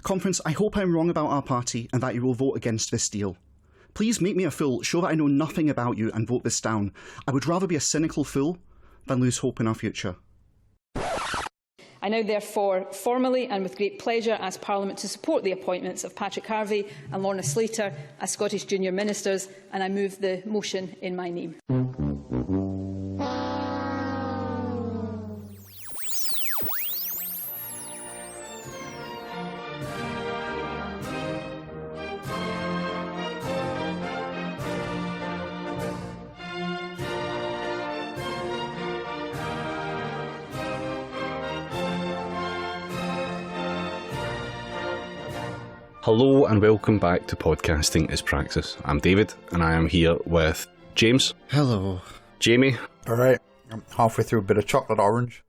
Conference, I hope I'm wrong about our party and that you will vote against this deal. Please make me a fool, show that I know nothing about you and vote this down. I would rather be a cynical fool than lose hope in our future. I now therefore formally and with great pleasure ask Parliament to support the appointments of Patrick Harvie and Lorna Slater as Scottish Junior Ministers, and I move the motion in my name. Hello and welcome back to Podcasting is Praxis. I'm David and I am here with James. Hello. Jamie. Alright, I'm halfway through a bit of chocolate orange.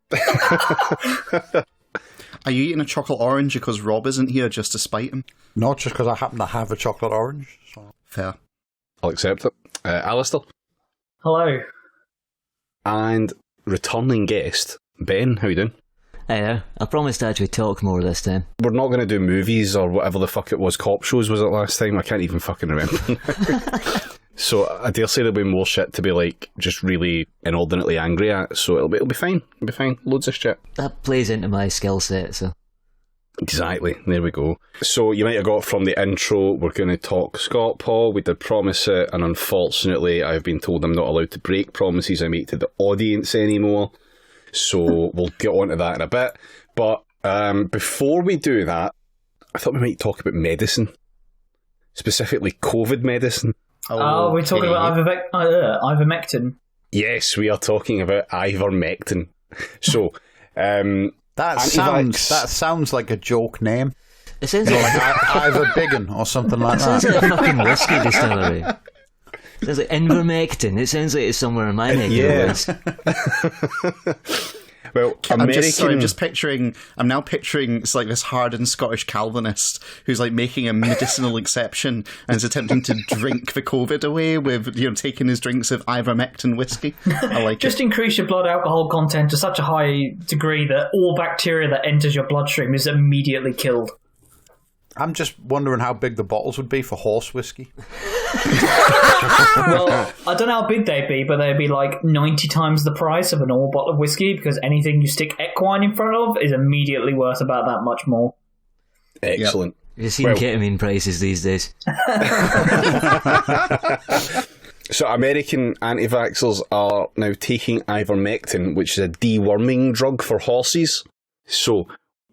Are you eating a chocolate orange because Rob isn't here just to spite him? Not just because I happen to have a chocolate orange. So. Fair. I'll accept it. Alistair. Hello. And returning guest, Ben. How you doing? Hey there. I promised to actually talk more this time. We're not going to do movies or whatever the fuck it was. Cop shows, was it last time? I can't even fucking remember. So I dare say there'll be more shit to be like just really inordinately angry at. So it'll be fine. It'll be fine. Loads of shit. That plays into my skill set, so. Exactly. There we go. So you might have got from the intro, we're going to talk Scott Paul. We did promise it, and unfortunately I've been told I'm not allowed to break promises I make to the audience anymore. So we'll get on to that in a bit. But before we do that, I thought we might talk about medicine. Specifically COVID medicine. Oh, we're talking about ivermectin. Yes, we are talking about ivermectin. So, that sounds like a joke name. It sounds like Iverbiggin or something like that. It sounds like a fucking whiskey distillery. It sounds like Invermectin. It sounds like it's somewhere in my neck of the woods. Well, I'm now picturing it's like this hardened Scottish Calvinist who's like making a medicinal exception and is attempting to drink the COVID away with, taking his drinks of ivermectin whiskey. I like Just increase your blood alcohol content to such a high degree that all bacteria that enters your bloodstream is immediately killed. I'm just wondering how big the bottles would be for horse whiskey. Well, I don't know how big they'd be, but they'd be like 90 times the price of a normal bottle of whiskey, because anything you stick equine in front of is immediately worth about that much more. Excellent. Yep. You've seen ketamine prices these days. So American anti-vaxxers are now taking ivermectin, which is a deworming drug for horses. So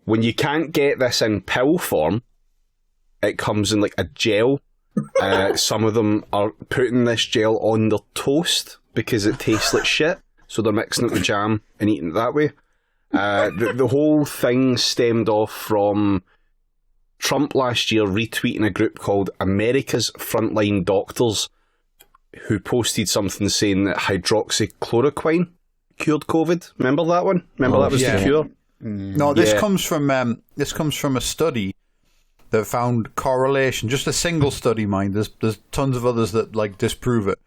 when you can't get this in pill form, it comes in like a gel. Some of them are putting this gel on their toast because it tastes like shit, so they're mixing it with jam and eating it that way. The whole thing stemmed off from Trump last year retweeting a group called America's Frontline Doctors, who posted something saying that hydroxychloroquine cured COVID. Remember that one? That was the cure? No, this comes from a study that found correlation. Just a single study, mind. There's tons of others that like disprove it,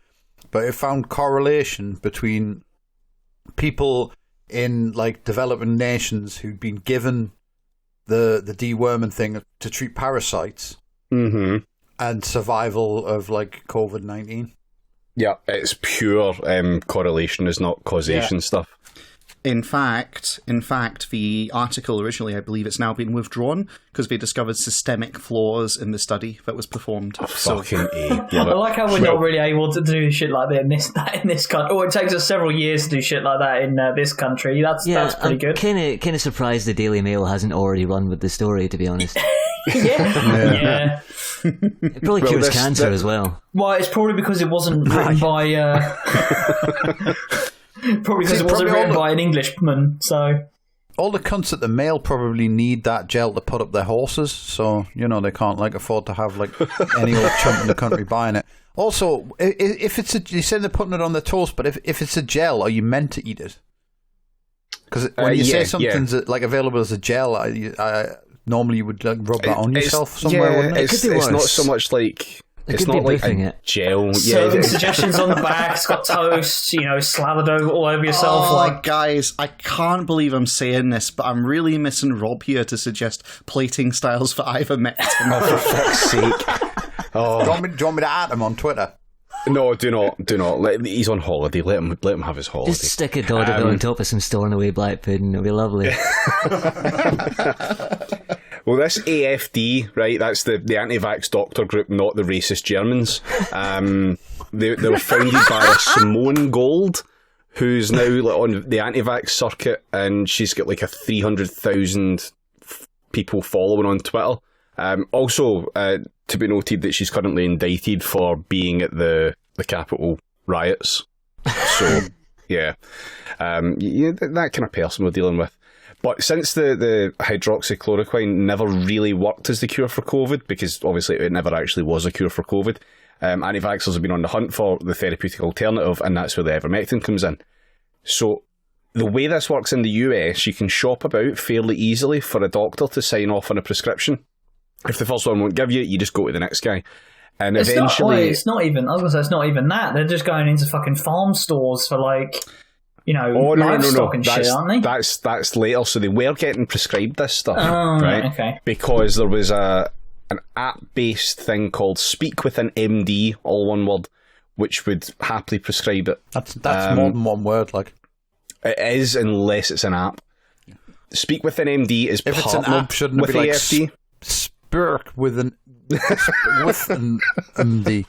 but it found correlation between people in like developing nations who'd been given the deworming thing to treat parasites and survival of like COVID-19. Yeah, it's pure correlation, is not causation stuff. In fact, the article originally, I believe it's now been withdrawn because they discovered systemic flaws in the study that was performed. Fucking A. I like how we're not really able to do shit like that in this country. Or it takes us several years to do shit like that in this country. That's pretty good. Kind of surprised the Daily Mail hasn't already run with the story, to be honest. Yeah. It probably cures cancer as well. Well, it's probably because it wasn't written by... Probably because it wasn't written by an Englishman, so... All the cunts at the Mail probably need that gel to put up their horses, so, they can't, afford to have, any old chump in the country buying it. Also, if it's you said they're putting it on their toast, but if it's a gel, are you meant to eat it? Because when you say something's, available as a gel, normally you would, rub that on yourself somewhere, wouldn't it? It's not so much, it's could be not like briefing a it. gel. So Yeah, suggestions on the back. It's got toast, slathered over all over yourself. Oh, Like, guys, I can't believe I'm saying this, but I'm really missing Rob here to suggest plating styles for ivermectin. oh, for fuck's sake. Oh. Do you want me to add him on Twitter? No, do not. He's on holiday. Let him have his holiday. Just stick a Dodderville on top of some stolen away black pudding. It'll be lovely. Well, this AFD, right, that's the anti-vax doctor group, not the racist Germans. They were founded by Simone Gold, who's now on the anti-vax circuit, and she's got like a 300,000 people following on Twitter. Also, to be noted that she's currently indicted for being at the Capitol riots. So, yeah. That kind of person we're dealing with. But since the hydroxychloroquine never really worked as the cure for COVID, because obviously it never actually was a cure for COVID, anti-vaxxers have been on the hunt for the therapeutic alternative, and that's where the ivermectin comes in. So the way this works in the US, you can shop about fairly easily for a doctor to sign off on a prescription. If the first one won't give you, you just go to the next guy. And eventually... it's not even that. They're just going into fucking farm stores for livestock and shit, aren't they? That's later. So they were getting prescribed this stuff, right? Right? Okay. Because there was an app-based thing called Speak with an MD, all one word, which would happily prescribe it. That's more than one word, like. It is, unless it's an app. Speak with an MD is if partnered it's an app, shouldn't with it be like AFD. Spirk with an MD.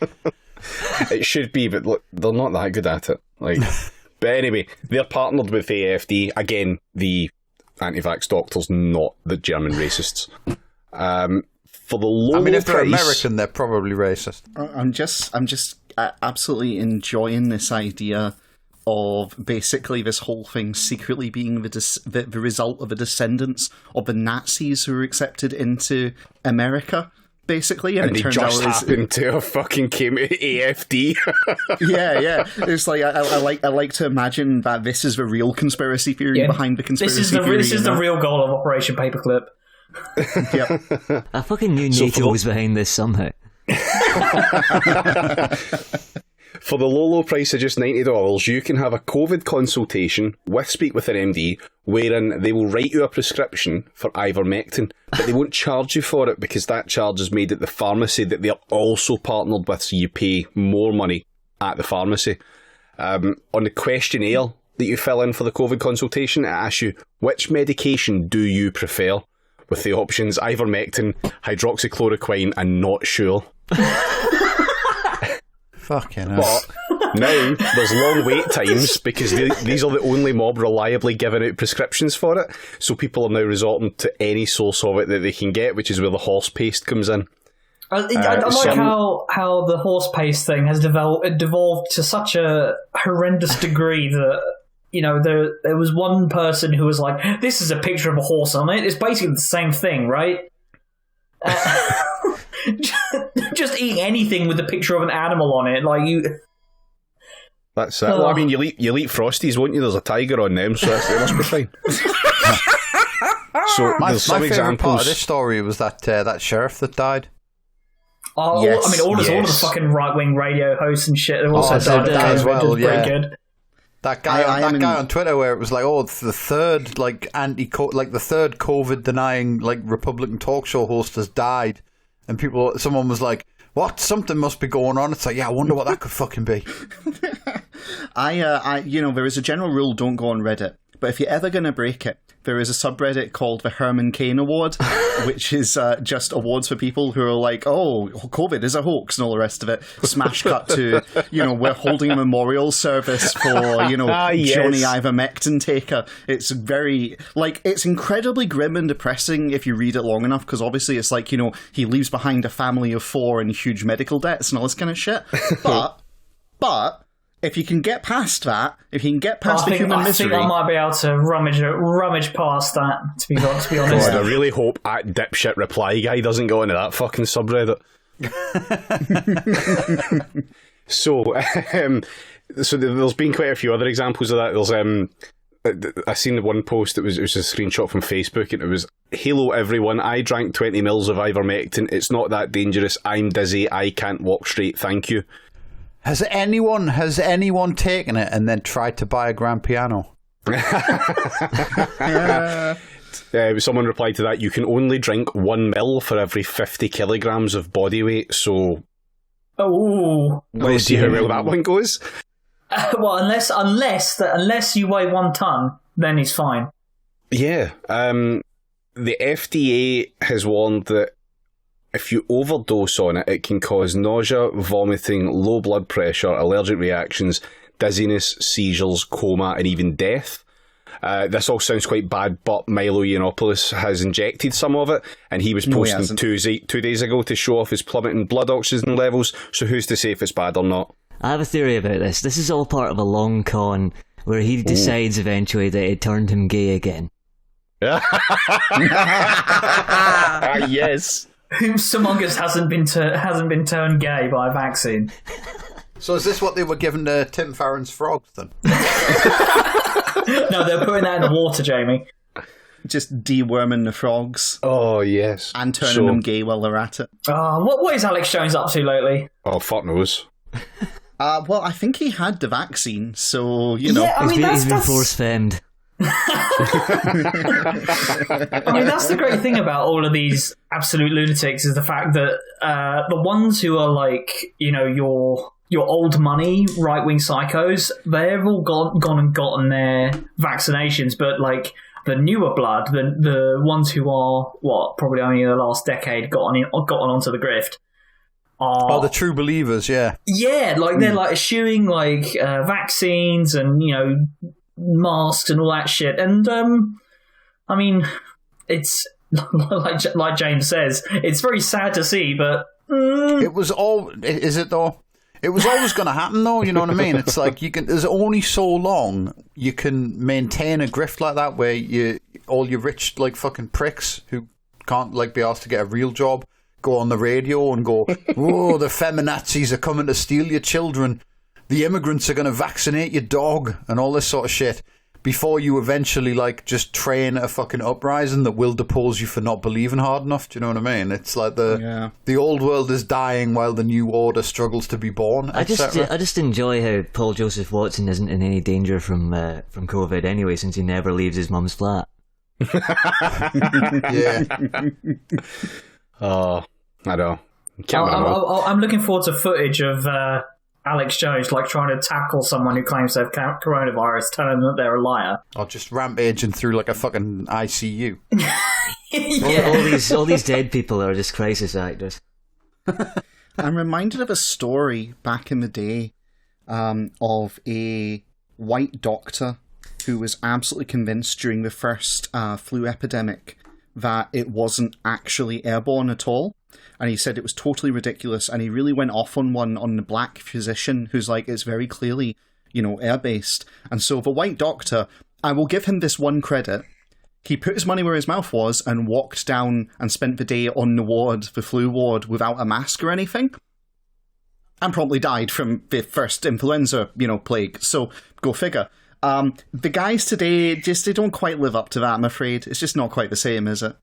It should be, but look, they're not that good at it. Like. But anyway, they're partnered with AFD. Again, the anti-vax doctors, not the German racists. For the low if they're price, American, they're probably racist. I'm just absolutely enjoying this idea of basically this whole thing secretly being the result of the descendants of the Nazis who were accepted into America. Basically, and it they turns just out happened to have fucking came to AFD. yeah. It's like I like to imagine that this is the real conspiracy theory behind the conspiracy theory. This is the real goal of Operation Paperclip. Yep. I fucking knew NATO was behind this somehow. For the low price of just $90, you can have a COVID consultation with Speak with an MD, wherein they will write you a prescription for ivermectin, but they won't charge you for it because that charge is made at the pharmacy that they're also partnered with, so you pay more money at the pharmacy. On the questionnaire that you fill in for the COVID consultation, it asks you, which medication do you prefer? With the options ivermectin, hydroxychloroquine, and not sure. Fucking hell. But now there's long wait times because these are the only mob reliably giving out prescriptions for it. So people are now resorting to any source of it that they can get, which is where the horse paste comes in. I like how the horse paste thing has devolved to such a horrendous degree that there was one person who was like, "This is a picture of a horse on it." It's basically the same thing, right? Just eat anything with a picture of an animal on it, like you. That's it. Well, I mean, you'll eat Frosties, won't you? There's a tiger on them, so they must be fine. So my there's some favourite examples. part of this story was that sheriff that died. Oh, yes, I mean, all of the fucking right-wing radio hosts and shit have also died as well. which is pretty good. That guy on Twitter, where it was like, it's the third the third COVID denying Republican talk show host has died, and someone was like, "What? Something must be going on." It's like, yeah, I wonder what that could fucking be. There is a general rule: don't go on Reddit. But if you're ever going to break it, there is a subreddit called the Herman Cain Award, which is just awards for people who are like, oh, COVID is a hoax and all the rest of it. Smash cut to, we're holding a memorial service for, yes. Johnny Ivermectin taker. It's it's incredibly grim and depressing if you read it long enough, because obviously it's like, he leaves behind a family of 4 and huge medical debts and all this kind of shit. But if you can get past that, if you can get past the human misery... I think I might be able to rummage past that, to be honest. God, I really hope at dipshit reply guy doesn't go into that fucking subreddit. So there's been quite a few other examples of that. There's I seen the one post. It was a screenshot from Facebook, and it was, "Hello everyone, I drank 20 mils of ivermectin. It's not that dangerous. I'm dizzy. I can't walk straight. Thank you." Has anyone taken it and then tried to buy a grand piano? Someone replied to that, "You can only drink 1 mil for every 50 kilograms of body weight, so let's see how well that one goes." Well, unless you weigh 1 ton, then it's fine. Yeah. The FDA has warned that if you overdose on it, it can cause nausea, vomiting, low blood pressure, allergic reactions, dizziness, seizures, coma, and even death. This all sounds quite bad, but Milo Yiannopoulos has injected some of it, and he was posting 2 days ago to show off his plummeting blood oxygen levels, so who's to say if it's bad or not? I have a theory about this. This is all part of a long con where he decides eventually that it turned him gay again. Yes. Whom among us hasn't been turned gay by a vaccine? So is this what they were giving to Tim Farron's frogs then? No, they're putting that in the water, Jamie. Just deworming the frogs. Oh, yes. And turning them gay while they're at it. What is Alex Jones up to lately? Oh, fuck knows. Well, I think he had the vaccine, so, you know. Yeah, he's been force-femmed. I mean, that's the great thing about all of these absolute lunatics is the fact that the ones who are like, you know, your old money right-wing psychos, they've all gone and gotten their vaccinations, but like the newer blood, the ones who are probably only in the last decade gotten onto the grift. The true believers, yeah. Yeah, like they're like eschewing like vaccines and, you know, masks and all that shit. And I mean, it's like James says, it's very sad to see, but it was all. Is it though? It was always going to happen, though. You know what I mean? It's like there's only so long you can maintain a grift like that, where all your rich like fucking pricks who can't like be asked to get a real job go on the radio and go, "Oh, the feminazis are coming to steal your children. The immigrants are going to vaccinate your dog," and all this sort of shit. Before you eventually like just train a fucking uprising that will depose you for not believing hard enough. Do you know what I mean? It's like the old world is dying while the new order struggles to be born. I just enjoy how Paul Joseph Watson isn't in any danger from COVID anyway, since he never leaves his mum's flat. Yeah. Oh, I know. I'm looking forward to footage of Alex Jones like trying to tackle someone who claims they have coronavirus, telling them that they're a liar. Or just rampaging through like a fucking ICU. Yeah. All these dead people are just crisis actors. I'm reminded of a story back in the day of a white doctor who was absolutely convinced during the first flu epidemic that it wasn't actually airborne at all. And he said it was totally ridiculous, and he really went off on the black physician who's like, it's very clearly, you know, air-based. And so the white doctor, I will give him this one credit. He put his money where his mouth was and walked down and spent the day on the flu ward, without a mask or anything. And promptly died from the first influenza, plague. So, go figure. The guys today, they don't quite live up to that, I'm afraid. It's just not quite the same, is it?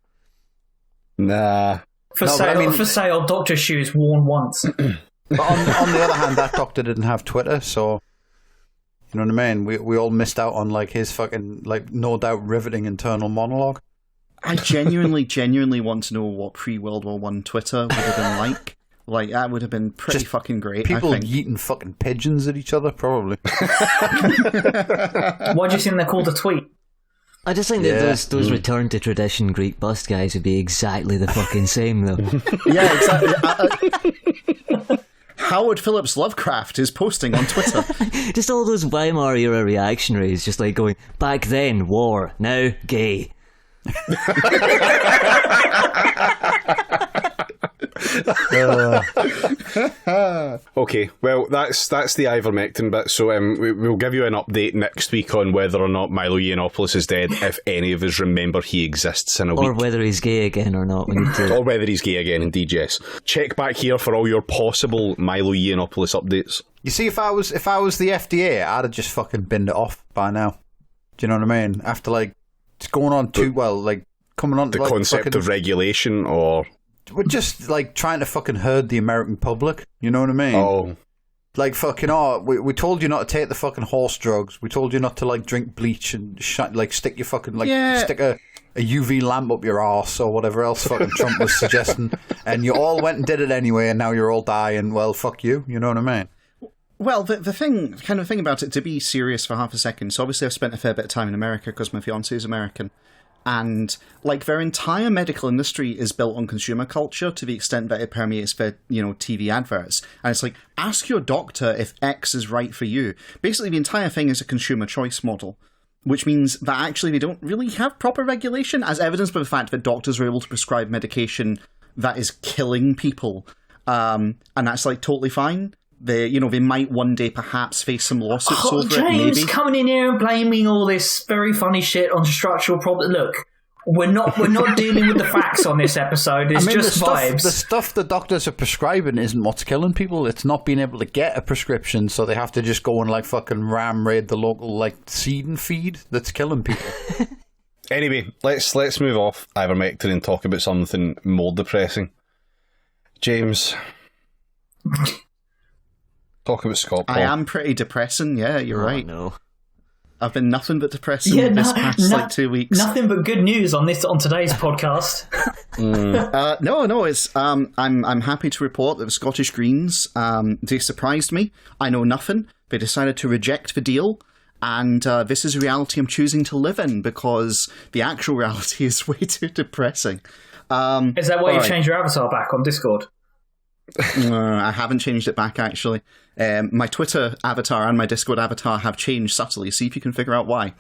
Nah. For sale, doctor shoes worn once. But on the other hand, that doctor didn't have Twitter, so you know what I mean? We all missed out on like his fucking like no doubt riveting internal monologue. I genuinely want to know what pre-World War I Twitter would have been like. Like, that would have been pretty fucking great. People I think. yeeting fucking pigeons at each other, probably. Why do you think they're called a tweet? I just think that those return to tradition Greek bust guys would be exactly the fucking same, though. Yeah, exactly. Howard Phillips Lovecraft is posting on Twitter. Just all those Weimar era reactionaries, just like going, back then, war, now, gay. Okay, well, that's the ivermectin bit, so we'll give you an update next week on whether or not Milo Yiannopoulos is dead, if any of us remember he exists in a week. Or whether he's gay again or not. Or whether he's gay again, indeed, yes. Check back here for all your possible Milo Yiannopoulos updates. You see, if I was the FDA, I'd have just fucking binned it off by now. Do you know what I mean? After like it's going on too well, like coming on The to like concept fucking, of regulation, or we're just like trying to fucking herd the American public. You know what I mean? oh, Like fucking we told you not to take the fucking horse drugs. We told you not to like drink bleach and like stick your fucking like stick a UV lamp up your arse or whatever else fucking Trump was suggesting, and you all went and did it anyway, and now you're all dying. Well, fuck you. You know what I mean? Well, the thing about it, to be serious for half a second, so obviously I've spent a fair bit of time in America because my fiancé is American, and like their entire medical industry is built on consumer culture to the extent that it permeates their, TV adverts. And it's like, ask your doctor if X is right for you. Basically, the entire thing is a consumer choice model, which means that actually they don't really have proper regulation, as evidenced by the fact that doctors are able to prescribe medication that is killing people. And that's like totally fine. They might one day perhaps face some lawsuits over James it, maybe. coming in here and blaming all this very funny shit on structural problems. Look, we're not dealing with the facts on this episode. It's just vibes. The stuff the doctors are prescribing isn't what's killing people. It's not being able to get a prescription, so they have to just go and like fucking ram raid the local like seed and feed that's killing people. Anyway, let's move off ivermectin and talk about something more depressing. James, talk about Scott Paul. I am pretty depressing, yeah, you're right. No. I've been nothing but depressing this past 2 weeks. Nothing but good news on today's podcast. No, it's I'm happy to report that the Scottish Greens they surprised me. I know nothing. They decided to reject the deal, and this is a reality I'm choosing to live in because the actual reality is way too depressing. Is that why you changed your avatar back on Discord? I haven't changed it back, actually. My Twitter avatar and my Discord avatar have changed subtly. See if you can figure out why.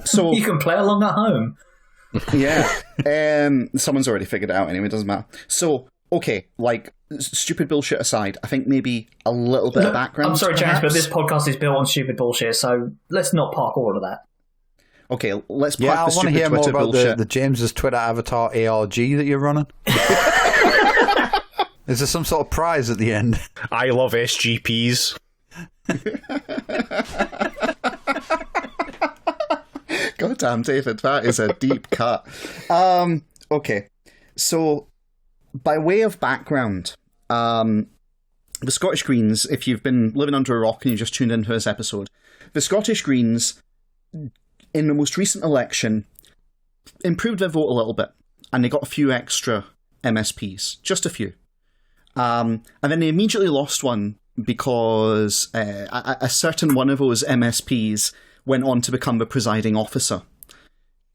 So you can play along at home. Yeah. Someone's already figured it out anyway, it doesn't matter. So, okay, like, stupid bullshit aside, I think maybe a little bit of background. I'm sorry, James, perhaps. but this podcast is built on stupid bullshit, so let's not park all of that. Okay, let's park I the want to stupid hear more Twitter about bullshit. the James's Twitter avatar ARG that you're running. Is there some sort of prize at the end? I love SGPs. God damn, David, that is a deep cut. Okay, so by way of background, the Scottish Greens, if you've been living under a rock and you just tuned in for this episode, the Scottish Greens, in the most recent election, improved their vote a little bit, and they got a few extra MSPs, just a few. And then they immediately lost one because a certain one of those MSPs went on to become the presiding officer.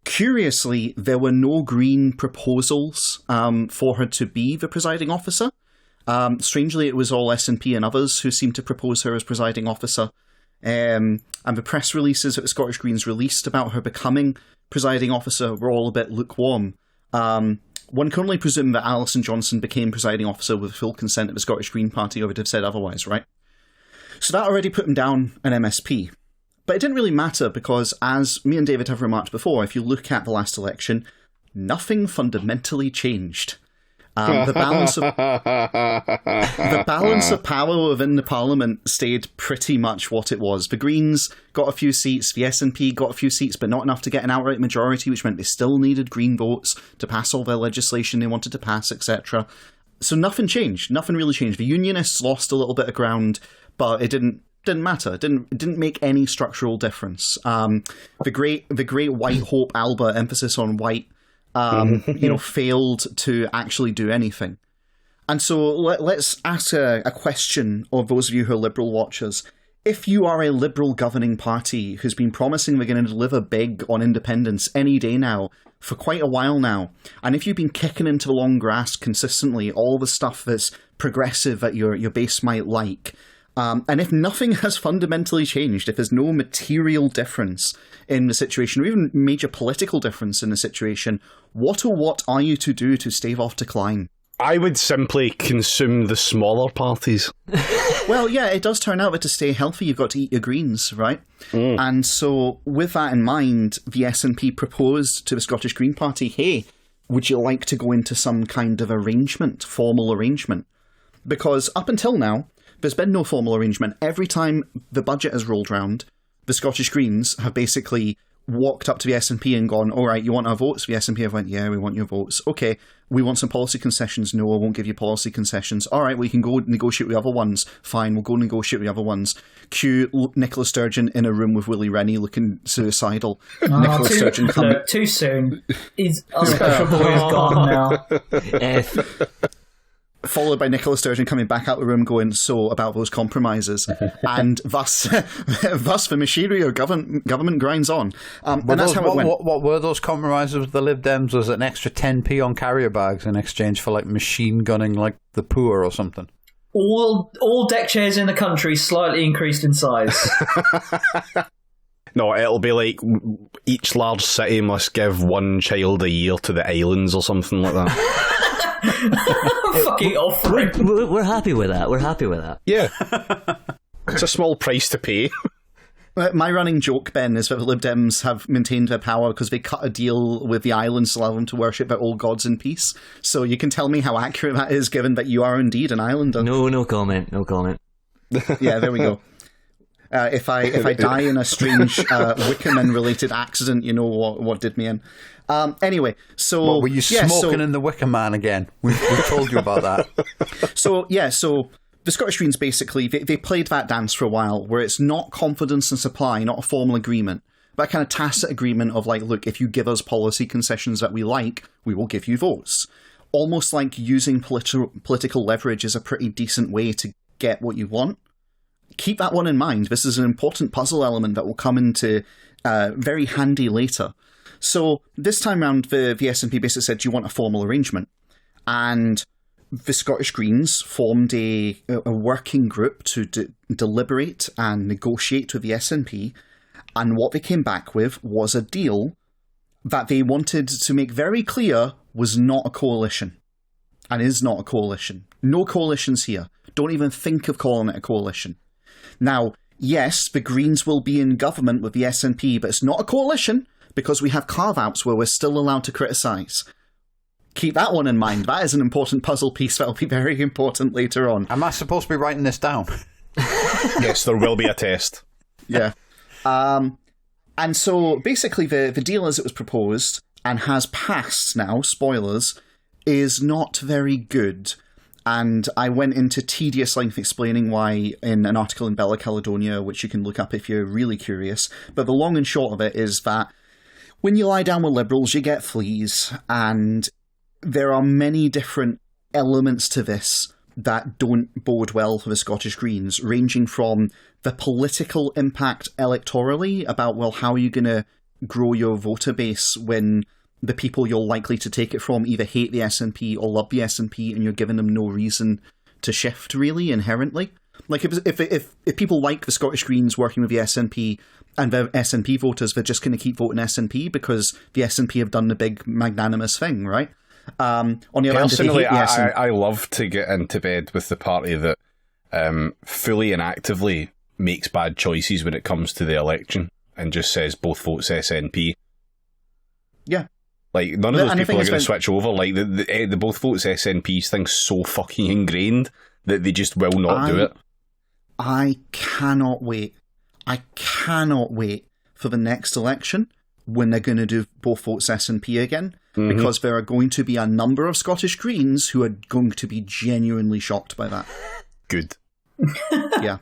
Curiously, there were no Green proposals for her to be the presiding officer. Strangely, it was all SNP and others who seemed to propose her as presiding officer. And the press releases that the Scottish Greens released about her becoming presiding officer were all a bit lukewarm. One can only presume that Alison Johnson became presiding officer with full consent of the Scottish Green Party, or would have said otherwise, right? So that already put him down an MSP. But it didn't really matter because, as me and David have remarked before, if you look at the last election, nothing fundamentally changed. The balance of power within the Parliament stayed pretty much what it was. The Greens got a few seats, the SNP got a few seats, but not enough to get an outright majority, which meant they still needed Green votes to pass all their legislation they wanted to pass, etc. So nothing changed. Nothing really changed. The Unionists lost a little bit of ground, but it didn't matter. It didn't make any structural difference. The great White Hope Alba, emphasis on white, failed to actually do anything. And so let's ask a question of those of you who are Liberal watchers. If you are a Liberal governing party who's been promising they're going to deliver big on independence any day now, for quite a while now, and if you've been kicking into the long grass consistently all the stuff that's progressive that your base might like, and if nothing has fundamentally changed, if there's no material difference in the situation, or even major political difference in the situation, what are you to do to stave off decline? I would simply consume the smaller parties. Well, yeah, it does turn out that to stay healthy, you've got to eat your greens, right? And so, with that in mind, the SNP proposed to the Scottish Green Party, hey, would you like to go into some kind of arrangement, formal arrangement? Because up until now, there's been no formal arrangement. Every time the budget has rolled round, the Scottish Greens have basically walked up to the SNP and gone, all right, you want our votes? The SNP have went, yeah, we want your votes. Okay, we want some policy concessions. No, I won't give you policy concessions. All right, we can go negotiate with the other ones. Fine, we'll go negotiate with the other ones. Cue Nicola Sturgeon in a room with Willie Rennie looking suicidal. Nicola Sturgeon coming... Look, too soon. Our special boy is gone now. Followed by Nicola Sturgeon coming back out the room going, so about those compromises. And thus the machinery of government grinds on. And that's how it went. What were those compromises with the Lib Dems? Was it an extra 10p on carrier bags in exchange for like machine gunning like the poor or something? All deck chairs in the country slightly increased in size. No, it'll be like each large city must give one child a year to the islands or something like that. Fucking offering. We're happy with that. We're happy with that. Yeah. It's a small price to pay. My running joke, Ben, is that the Lib Dems have maintained their power because they cut a deal with the islands to allow them to worship their old gods in peace. So you can tell me how accurate that is, given that you are indeed an islander. No comment. No comment. Yeah, there we go. If I die in a strange Wickerman-related accident, you know what did me in. Anyway, so... What, were you smoking in the Wicker Man again? We've told you about that. So the Scottish Greens basically, they played that dance for a while, where it's not confidence and supply, not a formal agreement, but a kind of tacit agreement of like, look, if you give us policy concessions that we like, we will give you votes. Almost like using political leverage is a pretty decent way to get what you want. Keep that one in mind. This is an important puzzle element that will come into very handy later. So this time round, the SNP basically said, do you want a formal arrangement? And the Scottish Greens formed a working group to deliberate and negotiate with the SNP. And what they came back with was a deal that they wanted to make very clear was not a coalition. And is not a coalition. No coalitions here. Don't even think of calling it a coalition. Now, yes, the Greens will be in government with the SNP, but it's not a coalition because we have carve-outs where we're still allowed to criticise. Keep that one in mind. That is an important puzzle piece that will be very important later on. Am I supposed to be writing this down? Yes, there will be a test. Yeah. And so basically the deal as it was proposed and has passed now, spoilers, is not very good. And I went into tedious length explaining why in an article in Bella Caledonia, which you can look up if you're really curious. But the long and short of it is that when you lie down with Liberals, you get fleas. And there are many different elements to this that don't bode well for the Scottish Greens, ranging from the political impact electorally about, well, how are you going to grow your voter base when the people you're likely to take it from either hate the SNP or love the SNP, and you're giving them no reason to shift, really, inherently. Like, if people like the Scottish Greens working with the SNP and the SNP voters, they're just going to keep voting SNP because the SNP have done the big magnanimous thing, right? On the other hand, personally, I love to get into bed with the party that fully and actively makes bad choices when it comes to the election and just says both votes SNP. Yeah. Like, none of those people are going to switch over. Like, the both votes SNPs thing's so fucking ingrained that they just will not do it. I cannot wait. I cannot wait for the next election when they're going to do both votes SNP again, because there are going to be a number of Scottish Greens who are going to be genuinely shocked by that. Good. Yeah.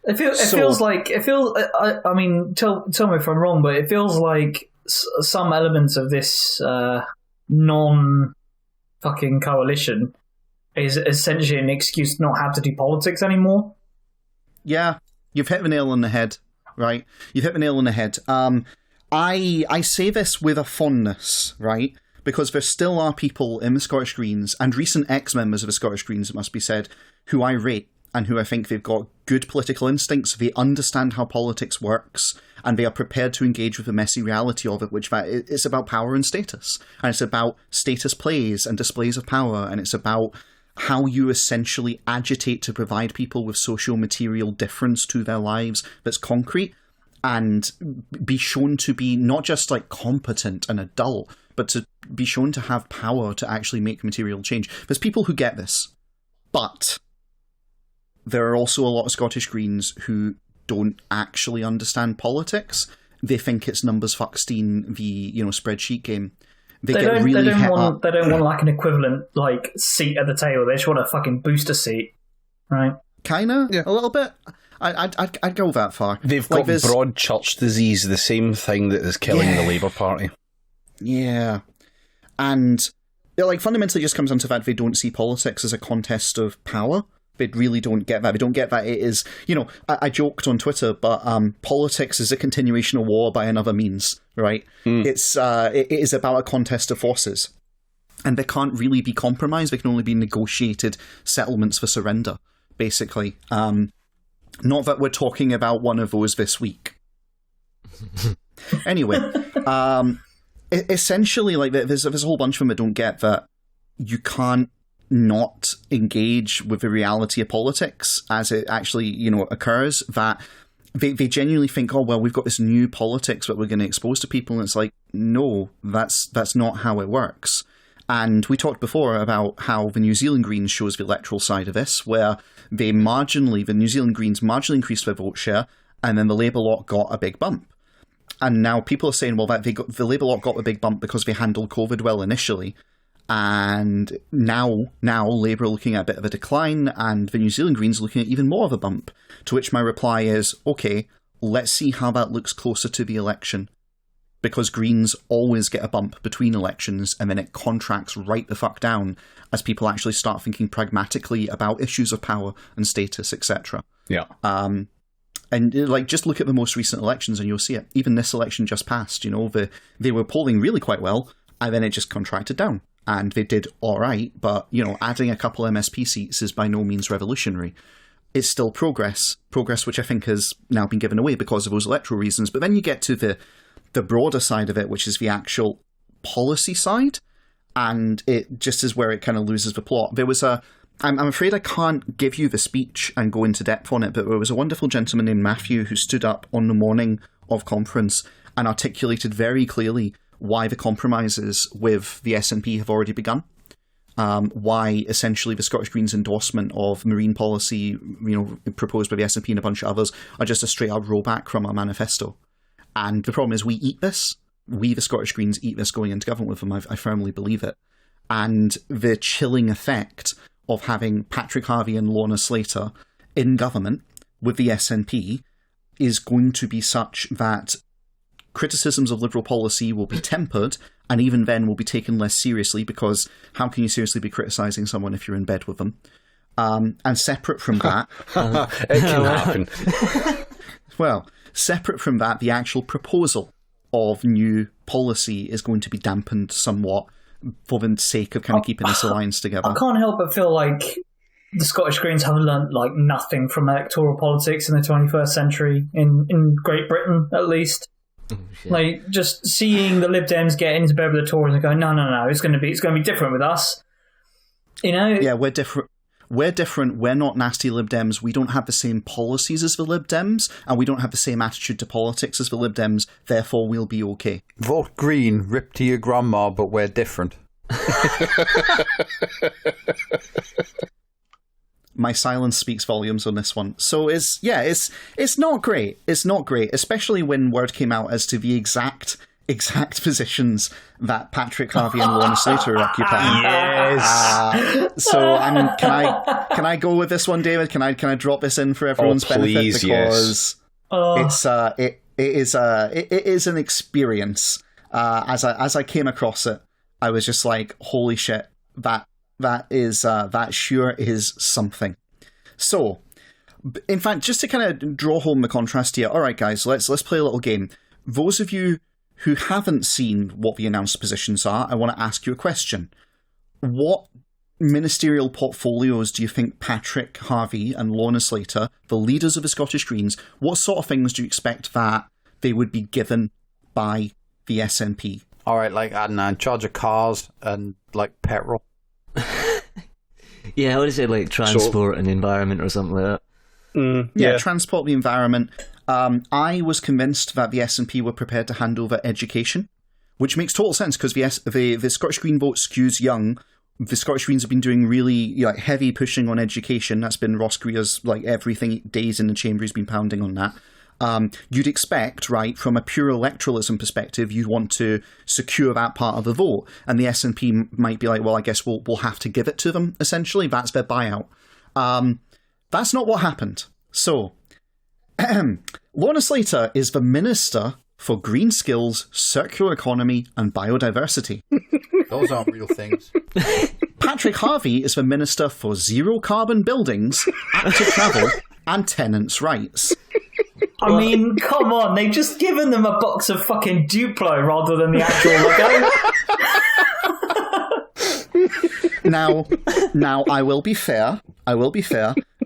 It feels like... I mean, tell me if I'm wrong, but it feels like some elements of this non-fucking coalition is essentially an excuse to not have to do politics anymore. Yeah, you've hit the nail on the head, right? You've hit the nail on the head. I say this with a fondness, right? Because there still are people in the Scottish Greens, and recent ex-members of the Scottish Greens, it must be said, who I rate, and who I think they've got good political instincts, they understand how politics works, and they are prepared to engage with the messy reality of it, which it's about power and status. And it's about status plays and displays of power, and it's about how you essentially agitate to provide people with socio-material difference to their lives that's concrete, and be shown to be not just like competent and adult, but to be shown to have power to actually make material change. There's people who get this, but there are also a lot of Scottish Greens who don't actually understand politics, they think it's numbers fuckstein, the spreadsheet game. They don't want like an equivalent like seat at the table. They just want a fucking booster seat, right? Kinda, a little bit. I'd go that far. They've got broad church disease, the same thing that is killing the Labour Party. Yeah, and it fundamentally just comes down to that they don't see politics as a contest of power. They really don't get that. They don't get that it is, I joked on Twitter, but politics is a continuation of war by another means, right? It is about a contest of forces. And they can't really be compromised. They can only be negotiated settlements for surrender, basically. Not that we're talking about one of those this week. Anyway, essentially, there's a whole bunch of them that don't get that you can't not engage with the reality of politics as it actually, occurs, that they genuinely think, oh, well, we've got this new politics that we're going to expose to people. And it's like, no, that's not how it works. And we talked before about how the New Zealand Greens shows the electoral side of this, where the New Zealand Greens marginally increased their vote share, and then the Labour lot got a big bump. And now people are saying, well, that the Labour lot got a big bump because they handled COVID well initially. And now Labour are looking at a bit of a decline, and the New Zealand Greens are looking at even more of a bump. To which my reply is, okay, let's see how that looks closer to the election. Because Greens always get a bump between elections, and then it contracts right the fuck down as people actually start thinking pragmatically about issues of power and status, etc. Yeah. And just look at the most recent elections and you'll see it. Even this election just passed, they were polling really quite well, and then it just contracted down. And they did all right, but, adding a couple MSP seats is by no means revolutionary. It's still progress which I think has now been given away because of those electoral reasons. But then you get to the broader side of it, which is the actual policy side, and it just is where it kind of loses the plot. There was I'm afraid I can't give you the speech and go into depth on it, but there was a wonderful gentleman named Matthew who stood up on the morning of conference and articulated very clearly why the compromises with the SNP have already begun. Why essentially the Scottish Greens endorsement of marine policy, proposed by the SNP and a bunch of others, are just a straight up rollback from our manifesto. And the problem is we eat this. We, the Scottish Greens, eat this going into government with them. I firmly believe it. And the chilling effect of having Patrick Harvie and Lorna Slater in government with the SNP is going to be such that criticisms of Liberal policy will be tempered, and even then will be taken less seriously, because how can you seriously be criticising someone if you're in bed with them? And separate from that... it can happen. Well, separate from that, the actual proposal of new policy is going to be dampened somewhat for the sake of kind of keeping this alliance together. I can't help but feel like the Scottish Greens have learnt nothing from electoral politics in the 21st century, in Great Britain at least. Oh, just seeing the Lib Dems get into bed with the Tories and go, no, it's going to be different with us. Yeah, we're different. We're not nasty Lib Dems. We don't have the same policies as the Lib Dems, and we don't have the same attitude to politics as the Lib Dems. Therefore, we'll be okay. Vote Green, rip to your grandma, but we're different. My silence speaks volumes on this one. So it's not great. It's not great, especially when word came out as to the exact positions that Patrick Harvie and Lorna Slater are occupying. Yes. So can I go with this one, David? Can I drop this in for everyone's benefit, because it is an experience. As I came across it, I was just like, holy shit, that sure is something. So, in fact, just to kind of draw home the contrast here, all right, guys, let's play a little game. Those of you who haven't seen what the announced positions are, I want to ask you a question. What ministerial portfolios do you think Patrick Harvie and Lorna Slater, the leaders of the Scottish Greens, what sort of things do you expect that they would be given by the SNP? All right, I don't know, in charge of cars and petrol. Yeah, what is it, transport and environment or something like that? Yeah, transport, the environment. I was convinced that the SNP were prepared to hand over education, which makes total sense because the Scottish Green vote skews young. The Scottish Greens have been doing really heavy pushing on education. That's been Ross Greer's everything, days in the chamber, he's been pounding on that. you'd expect, right, from a pure electoralism perspective, you want to secure that part of the vote. And the SNP might be like, well, I guess we'll have to give it to them, essentially. That's their buyout. That's not what happened. So, Lorna Slater is the Minister for Green Skills, Circular Economy and Biodiversity. Those aren't real things. Patrick Harvey is the Minister for Zero Carbon Buildings, Active Travel and Tenants' Rights. I mean, come on, they've just given them a box of fucking Duplo rather than the actual logo. Now, I will be fair.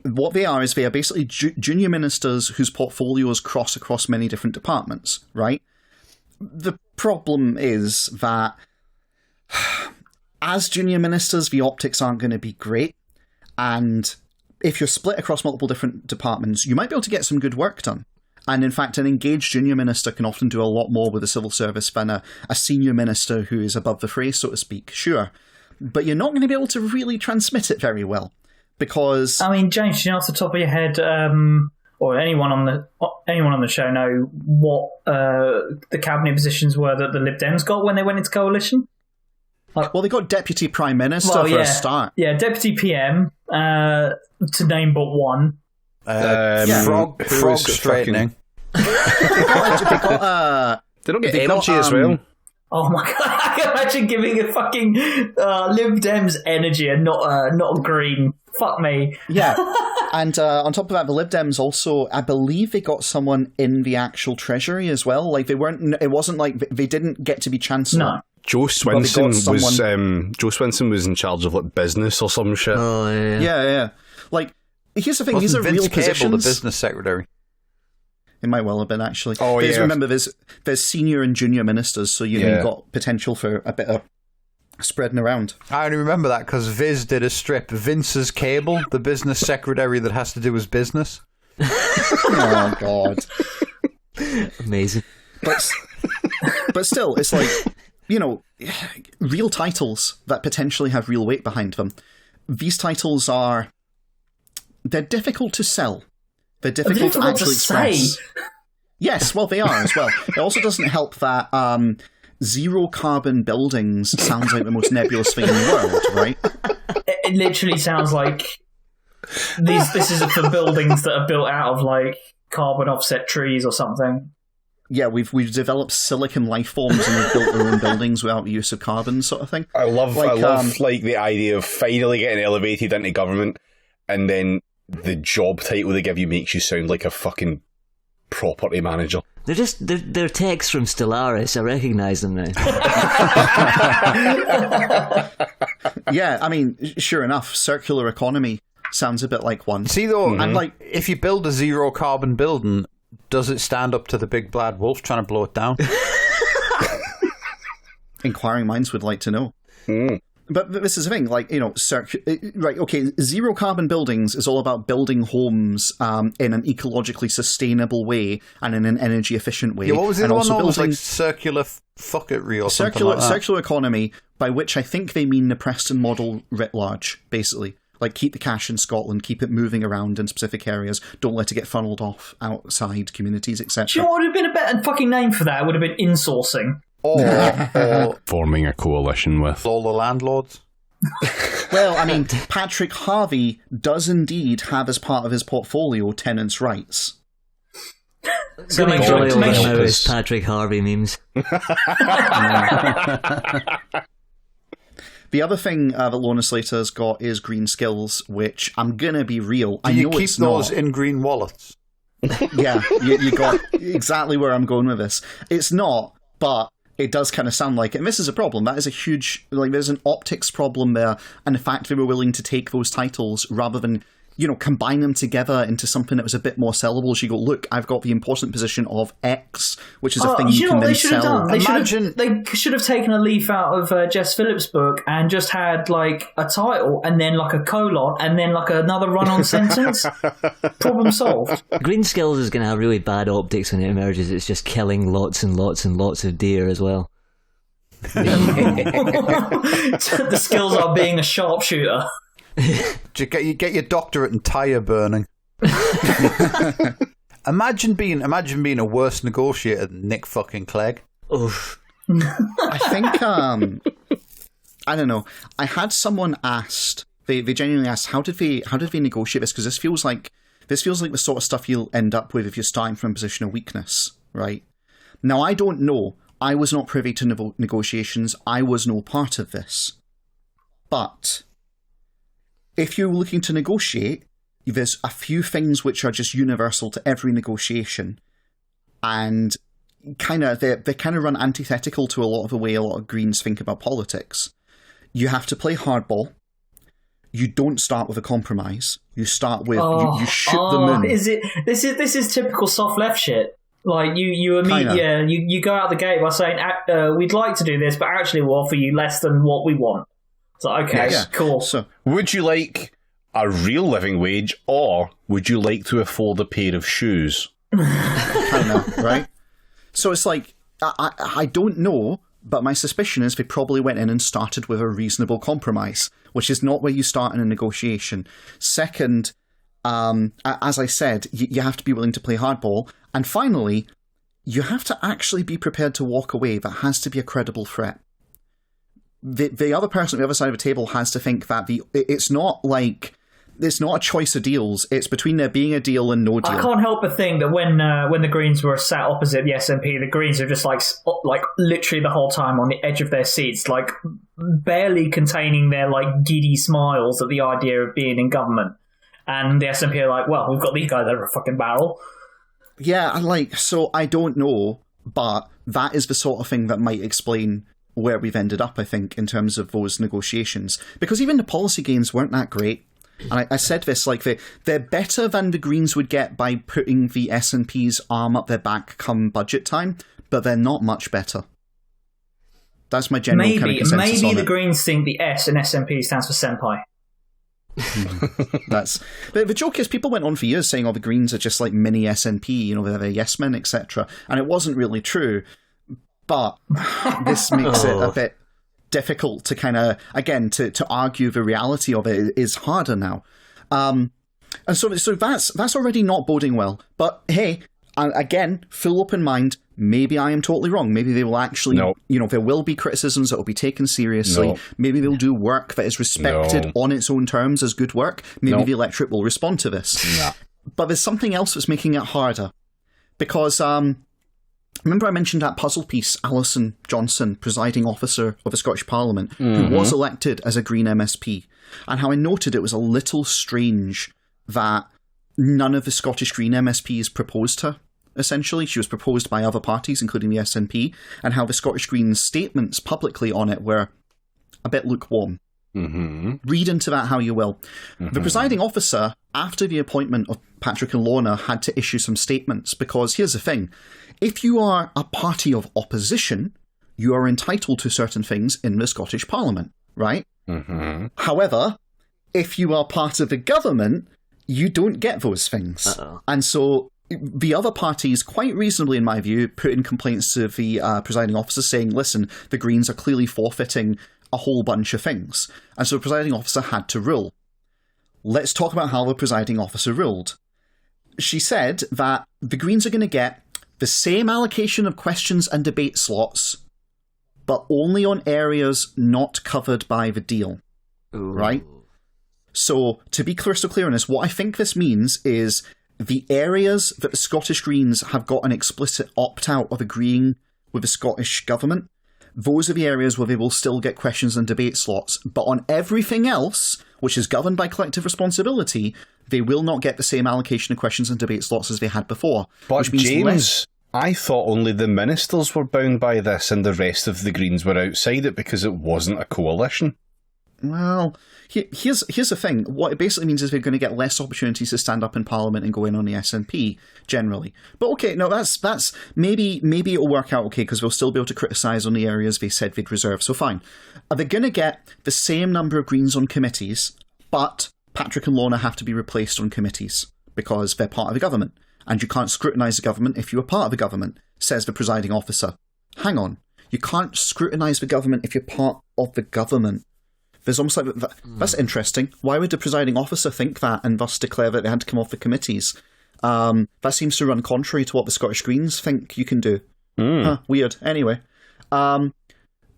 What they are is they are basically junior ministers whose portfolios cross across many different departments, right? The problem is that as junior ministers, the optics aren't going to be great. And if you're split across multiple different departments, you might be able to get some good work done. And in fact, an engaged junior minister can often do a lot more with the civil service than a senior minister who is above the fray, so to speak, sure. But you're not going to be able to really transmit it very well. Because I mean, James, do you know off the top of your head, or anyone on the show know what the cabinet positions were that the Lib Dems got when they went into coalition? Well, they got Deputy Prime Minister for a start. Yeah, Deputy PM, to name but one. Frog straightening. They don't get energy as well. Oh my god! I can imagine giving a fucking Lib Dems energy and not green. Fuck me. Yeah, and on top of that, the Lib Dems also, I believe, they got someone in the actual Treasury as well. Like they weren't. It wasn't like they didn't get to be Chancellor. No. Joe Swinson was in charge of like business or some shit. Oh yeah. Yeah. Like here's the thing: these are real positions. The business secretary. It might well have been, actually. Oh, yeah. Remember, there's senior and junior ministers, so you've got potential for a bit of spreading around. I only remember that because Viz did a strip, Vince's Cable, the business secretary that has to do his business. Oh, God. Amazing. But still, it's like, real titles that potentially have real weight behind them. These titles they're difficult to sell. They're difficult to actually express. Yes, well, they are as well. It also doesn't help that zero carbon buildings sounds like the most nebulous thing in the world, right? It literally sounds like this is for buildings that are built out of like carbon offset trees or something. Yeah, we've developed silicon life forms and we've built our own buildings without the use of carbon, sort of thing. I love the idea of finally getting elevated into government, and then the job title they give you makes you sound like a fucking property manager. They're texts from Stellaris. I recognise them now. Yeah, I mean, sure enough, circular economy sounds a bit like one. See, though, and like if you build a zero carbon building, does it stand up to the big bad wolf trying to blow it down? Inquiring minds would like to know. But this is the thing, like, zero carbon buildings is all about building homes in an ecologically sustainable way and in an energy efficient way. Yeah, what was the other one? It was like circular circular economy, by which I think they mean the Preston model writ large, basically. Like, keep the cash in Scotland, keep it moving around in specific areas, don't let it get funneled off outside communities, etc. Do you know what would have been a better fucking name for that? It would have been insourcing. Or forming a coalition with all the landlords. Well, I mean, Patrick Harvey does indeed have as part of his portfolio tenants' rights. So make sure to make sure Patrick Harvey memes. The other thing that Lorna Slater's got is green skills, which I'm gonna be real. Do you keep those in green wallets? Yeah, you got exactly where I'm going with this. It's not, but it does kind of sound like it. And this is a problem. That is a huge, there's an optics problem there. And the fact they were willing to take those titles rather than, combine them together into something that was a bit more sellable. So you go, look, I've got the important position of X, which is a thing you can then sell. They should have taken a leaf out of Jess Phillips' book and just had like a title and then like a colon and then like another run-on sentence. Problem solved. Green skills is going to have really bad optics when it emerges. It's just killing lots and lots and lots of deer as well. The skills are being a sharpshooter. You get your doctorate in tyre burning. Imagine being a worse negotiator than Nick fucking Clegg. Oof. I think, I don't know. I had someone asked, they genuinely asked, how did they negotiate this? Because this feels like the sort of stuff you'll end up with if you're starting from a position of weakness, right? Now, I don't know. I was not privy to negotiations. I was no part of this. But if you're looking to negotiate, there's a few things which are just universal to every negotiation, and they kind of run antithetical to a lot of the way a lot of Greens think about politics. You have to play hardball. You don't start with a compromise. You start with you shoot the moon. This is typical soft left shit. Like you go out the gate by saying we'd like to do this, but actually we'll offer you less than what we want. So okay, cool. So would you like a real living wage, or would you like to afford a pair of shoes? I know, right? So it's like, I don't know, but my suspicion is they probably went in and started with a reasonable compromise, which is not where you start in a negotiation. Second, as I said, you have to be willing to play hardball. And finally, you have to actually be prepared to walk away. That has to be a credible threat. The other person on the other side of the table has to think that it's not a choice of deals. It's between there being a deal and no deal. I can't help but think that when the Greens were sat opposite the SNP, the Greens are just like literally the whole time on the edge of their seats, like barely containing their like giddy smiles at the idea of being in government. And the SNP are like, well, we've got these guys over a fucking barrel. Yeah, so I don't know, but that is the sort of thing that might explain where we've ended up, I think, in terms of those negotiations. Because even the policy gains weren't that great. And I said this, like, they're better than the Greens would get by putting the SNP's arm up their back come budget time, but they're not much better. That's my general kind of consensus maybe on the it. Greens think the S in SNP stands for senpai. But the joke is, people went on for years saying, the Greens are just like mini SNP, they're yes men, etc. And it wasn't really true. But this makes it a bit difficult to kind of, again, to argue the reality of it is harder now. And so that's already not boding well. But hey, again, full open mind, maybe I am totally wrong. Maybe they will actually, there will be criticisms that will be taken seriously. Maybe they'll do work that is respected on its own terms as good work. Maybe the electorate will respond to this. But there's something else that's making it harder. Because, remember I mentioned that puzzle piece, Alison Johnson, presiding officer of the Scottish Parliament, who was elected as a Green MSP, and how I noted it was a little strange that none of the Scottish Green MSPs proposed her, essentially. She was proposed by other parties, including the SNP, and how the Scottish Greens' statements publicly on it were a bit lukewarm. Read into that how you will. The presiding officer, after the appointment of Patrick and Lorna, had to issue some statements, because here's the thing. If you are a party of opposition, you are entitled to certain things in the Scottish Parliament, right? However, if you are part of the government, you don't get those things. And so the other parties, quite reasonably in my view, put in complaints to the presiding officer saying, listen, the Greens are clearly forfeiting a whole bunch of things. And so the presiding officer had to rule. Let's talk about how the presiding officer ruled. She said that the Greens are going to get the same allocation of questions and debate slots, but only on areas not covered by the deal. Ooh. Right? So, to be crystal clear on this, what I think this means is the areas that the Scottish Greens have got an explicit opt-out of agreeing with the Scottish Government, those are the areas where they will still get questions and debate slots. But on everything else, which is governed by collective responsibility, they will not get the same allocation of questions and debate slots as they had before. But which means James, I thought only the ministers were bound by this and the rest of the Greens were outside it because it wasn't a coalition. Well, here's the thing. What it basically means is they're going to get less opportunities to stand up in Parliament and go in on the SNP, generally. But okay, no, that's maybe it'll work out okay, because they'll still be able to criticise on the areas they said they'd reserve, so fine. Are they going to get the same number of Greens on committees, but Patrick and Lorna have to be replaced on committees because they're part of the government, and you can't scrutinise the government if you are part of the government, says the presiding officer. Hang on, you can't scrutinise the government if you're part of the government. There's almost like that's interesting. Why would the presiding officer think that and thus declare that they had to come off the committees? That seems to run contrary to what the Scottish Greens think you can do. Weird. Anyway.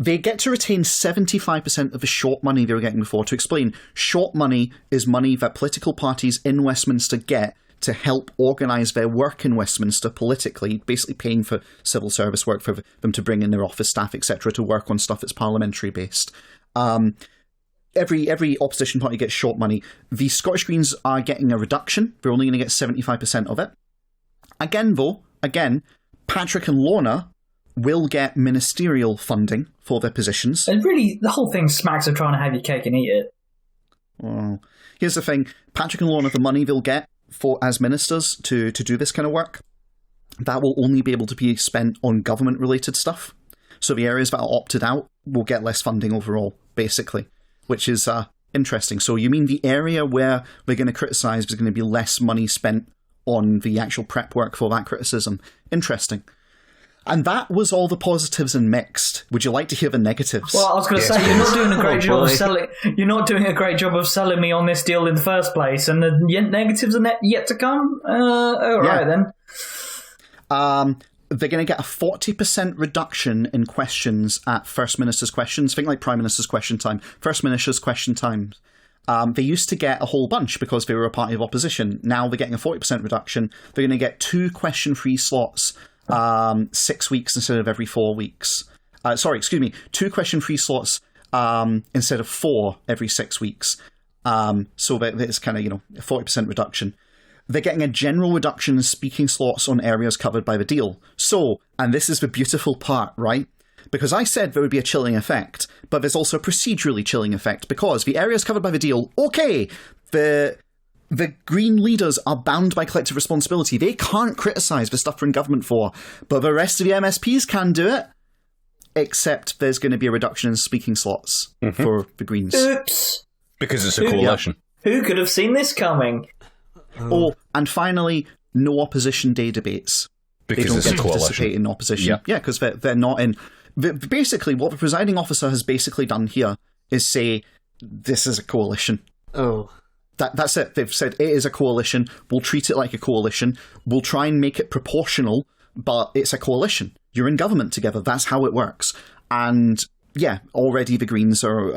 They get to retain 75% of the short money they were getting before. To explain, short money is money that political parties in Westminster get to help organise their work in Westminster politically, basically paying for civil service work for them to bring in their office staff, etc., to work on stuff that's parliamentary based. Every opposition party gets short money. The Scottish Greens are getting a reduction. They're only going to get 75% of it. Again, Patrick and Lorna will get ministerial funding for their positions. And really, the whole thing smacks of trying to have your cake and eat it. Well, here's the thing. Patrick and Lorna, the money they'll get as ministers to do this kind of work, that will only be able to be spent on government-related stuff. So the areas that are opted out will get less funding overall, basically, which is interesting. So you mean the area where we're going to criticise, there's going to be less money spent on the actual prep work for that criticism. Interesting. And that was all the positives and mixed. Would you like to hear the negatives? Well, I was going to say, you're not doing a great job of selling. You're not doing a great job of selling me on this deal in the first place, and the negatives are yet to come. Right then. They're going to get a 40% reduction in questions at First Minister's questions. Think like Prime Minister's question time. First Minister's question times. They used to get a whole bunch because they were a party of opposition. Now they're getting a 40% reduction. They're going to get 2 question-free slots 6 weeks instead of every 4 weeks. 2 question-free slots instead of 4 every 6 weeks. So that it's kind of, a 40% reduction. They're getting a general reduction in speaking slots on areas covered by the deal. So, and this is the beautiful part, right? Because I said there would be a chilling effect, but there's also a procedurally chilling effect, because the areas covered by the deal, okay, the Green leaders are bound by collective responsibility. They can't criticise the stuff we're in government for, but the rest of the MSPs can do it, except there's going to be a reduction in speaking slots for the Greens. Oops. Because it's a coalition. Who could have seen this coming? Oh, and finally, no opposition day debates. Because they don't it's get a to participate in opposition. Yeah, because they're not in... Basically, what the presiding officer has basically done here is say, this is a coalition. Oh. That's it. They've said it is a coalition. We'll treat it like a coalition. We'll try and make it proportional, but it's a coalition. You're in government together. That's how it works. And yeah, already the Greens are,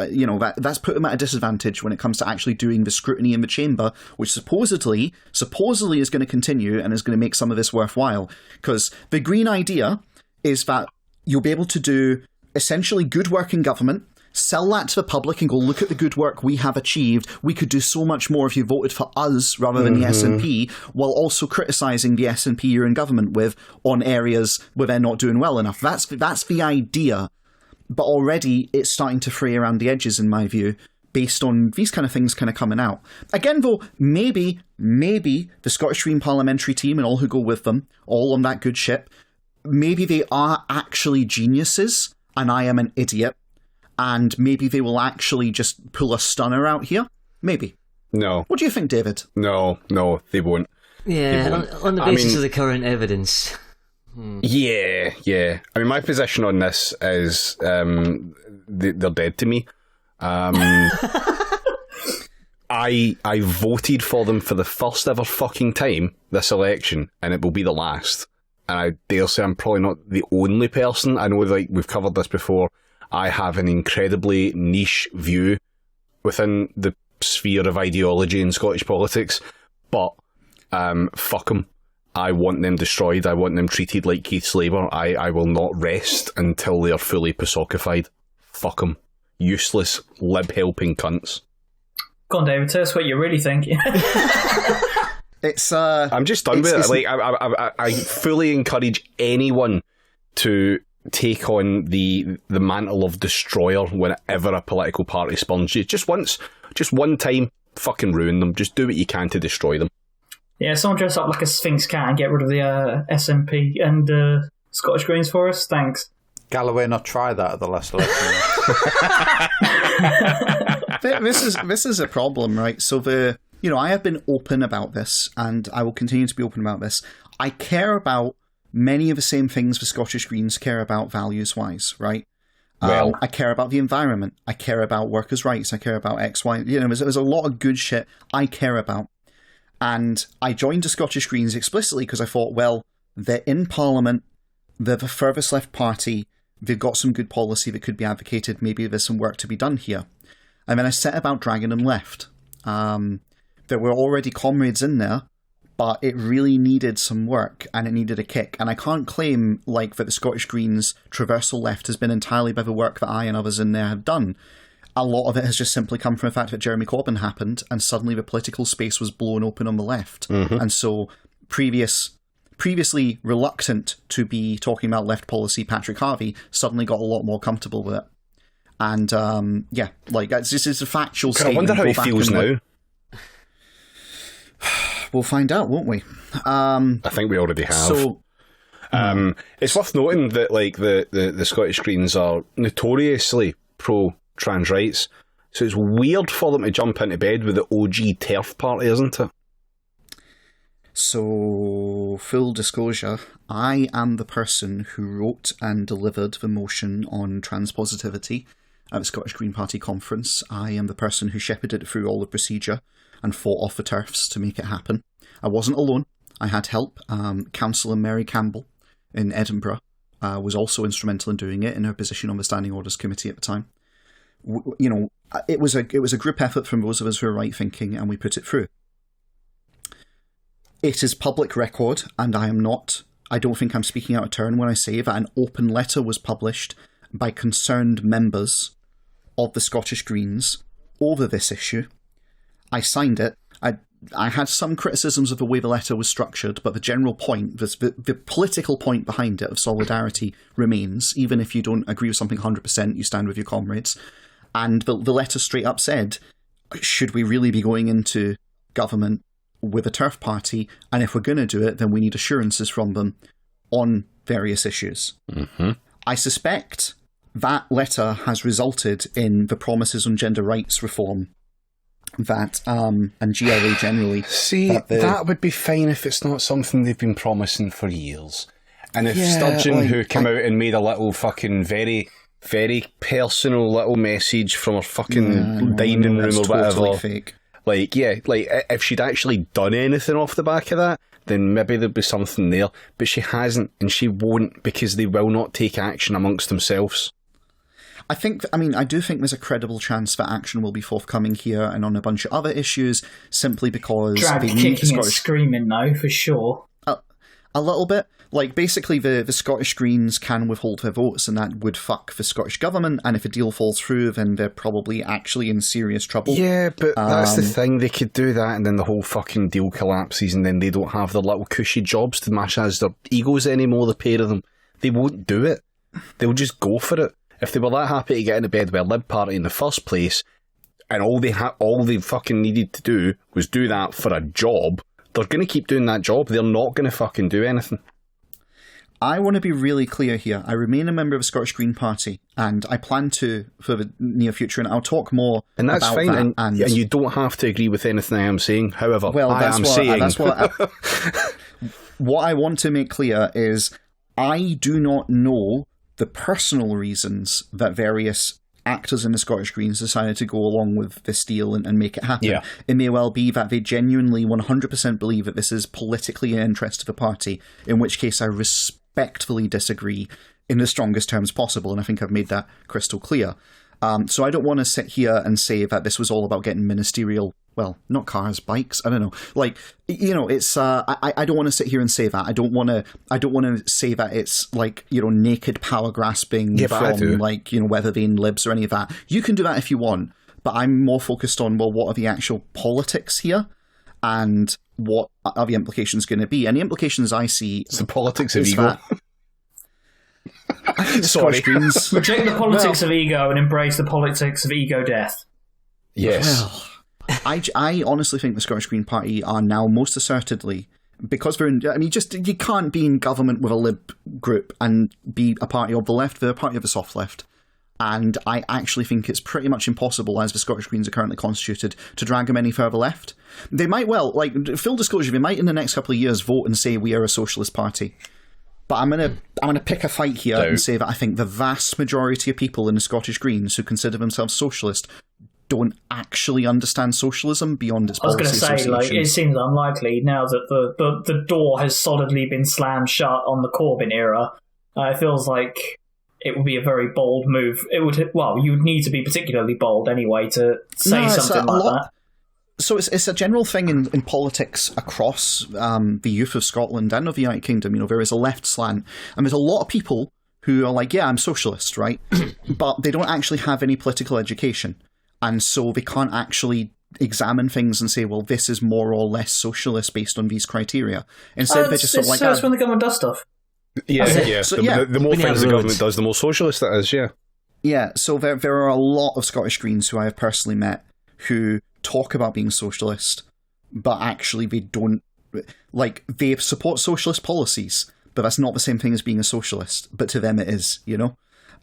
that's put them at a disadvantage when it comes to actually doing the scrutiny in the chamber, which supposedly is going to continue and is going to make some of this worthwhile. Because the Green idea is that you'll be able to do essentially good work in government, sell that to the public and go, look at the good work we have achieved. We could do so much more if you voted for us rather than the SNP, while also criticising the SNP you're in government with on areas where they're not doing well enough. That's the idea. But already it's starting to fray around the edges, in my view, based on these kind of things kind of coming out. Again, though, maybe the Scottish Green parliamentary team and all who go with them, all on that good ship, maybe they are actually geniuses and I am an idiot. And maybe they will actually just pull a stunner out here. Maybe. No. What do you think, David? No, they won't. Yeah, They won't. on the basis of the current evidence. Yeah. I mean, my position on this is they're dead to me. I voted for them for the first ever fucking time this election, and it will be the last. And I dare say I'm probably not the only person. I know, like, we've covered this before. I have an incredibly niche view within the sphere of ideology in Scottish politics, but fuck them. I want them destroyed. I want them treated like Keith Slaver. I will not rest until they are fully PASOKified. Fuck them. Useless, lib-helping cunts. Go on, David, tell us what you're really thinking. I'm just done with it. Like, I fully encourage anyone to take on the mantle of destroyer whenever a political party spawns you. Just once, just one time, fucking ruin them. Just do what you can to destroy them. Yeah, someone dress up like a Sphinx cat and get rid of the SNP and Scottish Greens for us. Thanks. Galloway not try that at the last election. This is a problem, right? So I have been open about this, and I will continue to be open about this. I care about many of the same things the Scottish Greens care about values-wise, right? Well, I care about the environment. I care about workers' rights. I care about X, Y. There's a lot of good shit I care about. And I joined the Scottish Greens explicitly because I thought, well, they're in Parliament, they're the furthest left party, they've got some good policy that could be advocated, maybe there's some work to be done here. And then I set about dragging them left. There were already comrades in there, but it really needed some work and it needed a kick. And I can't claim that the Scottish Greens traversal left has been entirely by the work that I and others in there have done. A lot of it has just simply come from the fact that Jeremy Corbyn happened and suddenly the political space was blown open on the left. Mm-hmm. And so previously reluctant to be talking about left policy Patrick Harvey suddenly got a lot more comfortable with it. And this is a factual statement. I wonder how he feels now. We'll find out, won't we? I think we already have. So, it's worth noting that the Scottish Greens are notoriously pro-trans rights, so it's weird for them to jump into bed with the OG TERF party, isn't it? So, full disclosure, I am the person who wrote and delivered the motion on transpositivity at the Scottish Green Party conference. I am the person who shepherded it through all the procedure and fought off the TERFs to make it happen. I wasn't alone. I had help. Councillor Mary Campbell in Edinburgh was also instrumental in doing it in her position on the Standing Orders Committee at the time. It was a group effort from those of us who are right-thinking, and we put it through. It is public record, and I don't think I'm speaking out of turn when I say that an open letter was published by concerned members of the Scottish Greens over this issue. I signed it. I had some criticisms of the way the letter was structured, but the general point, the political point behind it of solidarity remains. Even if you don't agree with something 100%, you stand with your comrades. And the letter straight up said, should we really be going into government with a TERF party? And if we're going to do it, then we need assurances from them on various issues. Mm-hmm. I suspect that letter has resulted in the promises on gender rights reform that and GRA generally. See, that would be fine if it's not something they've been promising for years. And if Sturgeon, who came out and made a little fucking very, very personal little message from her fucking dining room or whatever. Totally fake. If she'd actually done anything off the back of that, then maybe there'd be something there. But she hasn't, and she won't, because they will not take action amongst themselves. I do think there's a credible chance that action will be forthcoming here and on a bunch of other issues, simply because they need kicking and screaming now, for sure. A little bit. Basically, the Scottish Greens can withhold their votes, and that would fuck the Scottish government, and if a deal falls through, then they're probably actually in serious trouble. Yeah, but that's the thing. They could do that, and then the whole fucking deal collapses, and then they don't have their little cushy jobs to massage their egos anymore, the pair of them. They won't do it. They'll just go for it. If they were that happy to get into bed with a Lib Party in the first place, and all they fucking needed to do was do that for a job, they're going to keep doing that job. They're not going to fucking do anything. I want to be really clear here. I remain a member of the Scottish Green Party, and I plan to for the near future, and I'll talk more and that's about fine, that. And you don't have to agree with anything I am saying. However, what I want to make clear is I do not know the personal reasons that various actors in the Scottish Greens decided to go along with this deal and make it happen. Yeah. It may well be that they genuinely 100% believe that this is politically in interest of the party, in which case I respectfully disagree in the strongest terms possible, and I think I've made that crystal clear. So I don't want to sit here and say that this was all about getting ministerial, well, not cars, bikes, I don't know. It's I don't want to sit here and say that. I don't want to say that it's naked power grasping from Weather Vane Libs or any of that. You can do that if you want, but I'm more focused on, well, what are the actual politics here and what are the implications going to be? And the implications I see, it's the politics of ego. I think the Scottish Greens reject the politics of ego and embrace the politics of ego death. Yes. Well, I honestly think the Scottish Green Party are now most assertedly, because they're in, you can't be in government with a Lib group and be a party of the left. They're a party of the soft left. And I actually think it's pretty much impossible, as the Scottish Greens are currently constituted, to drag them any further left. They might full disclosure, they might in the next couple of years vote and say we are a socialist party. But I'm gonna pick a fight here and say that I think the vast majority of people in the Scottish Greens who consider themselves socialist don't actually understand socialism beyond its I was policy going to say, like, it associations. seems unlikely now that the door has solidly been slammed shut on the Corbyn era. It feels like it would be a very bold move. It would, well, you would need to be particularly bold anyway to say something like that. So it's a general thing in politics across the youth of Scotland and of the United Kingdom. You know, there is a left slant, and there's a lot of people who are like, yeah, I'm socialist, right? But they don't actually have any political education. And so they can't actually examine things and say, well, this is more or less socialist based on these criteria. Instead, they're just sort of like... it's when the government does stuff. Yeah. So, the more We things the need government roads. does, the more socialist it is, yeah. Yeah, so there are a lot of Scottish Greens who I have personally met who talk about being socialist, but actually they don't... Like, they support socialist policies, but that's not the same thing as being a socialist. But to them it is, you know?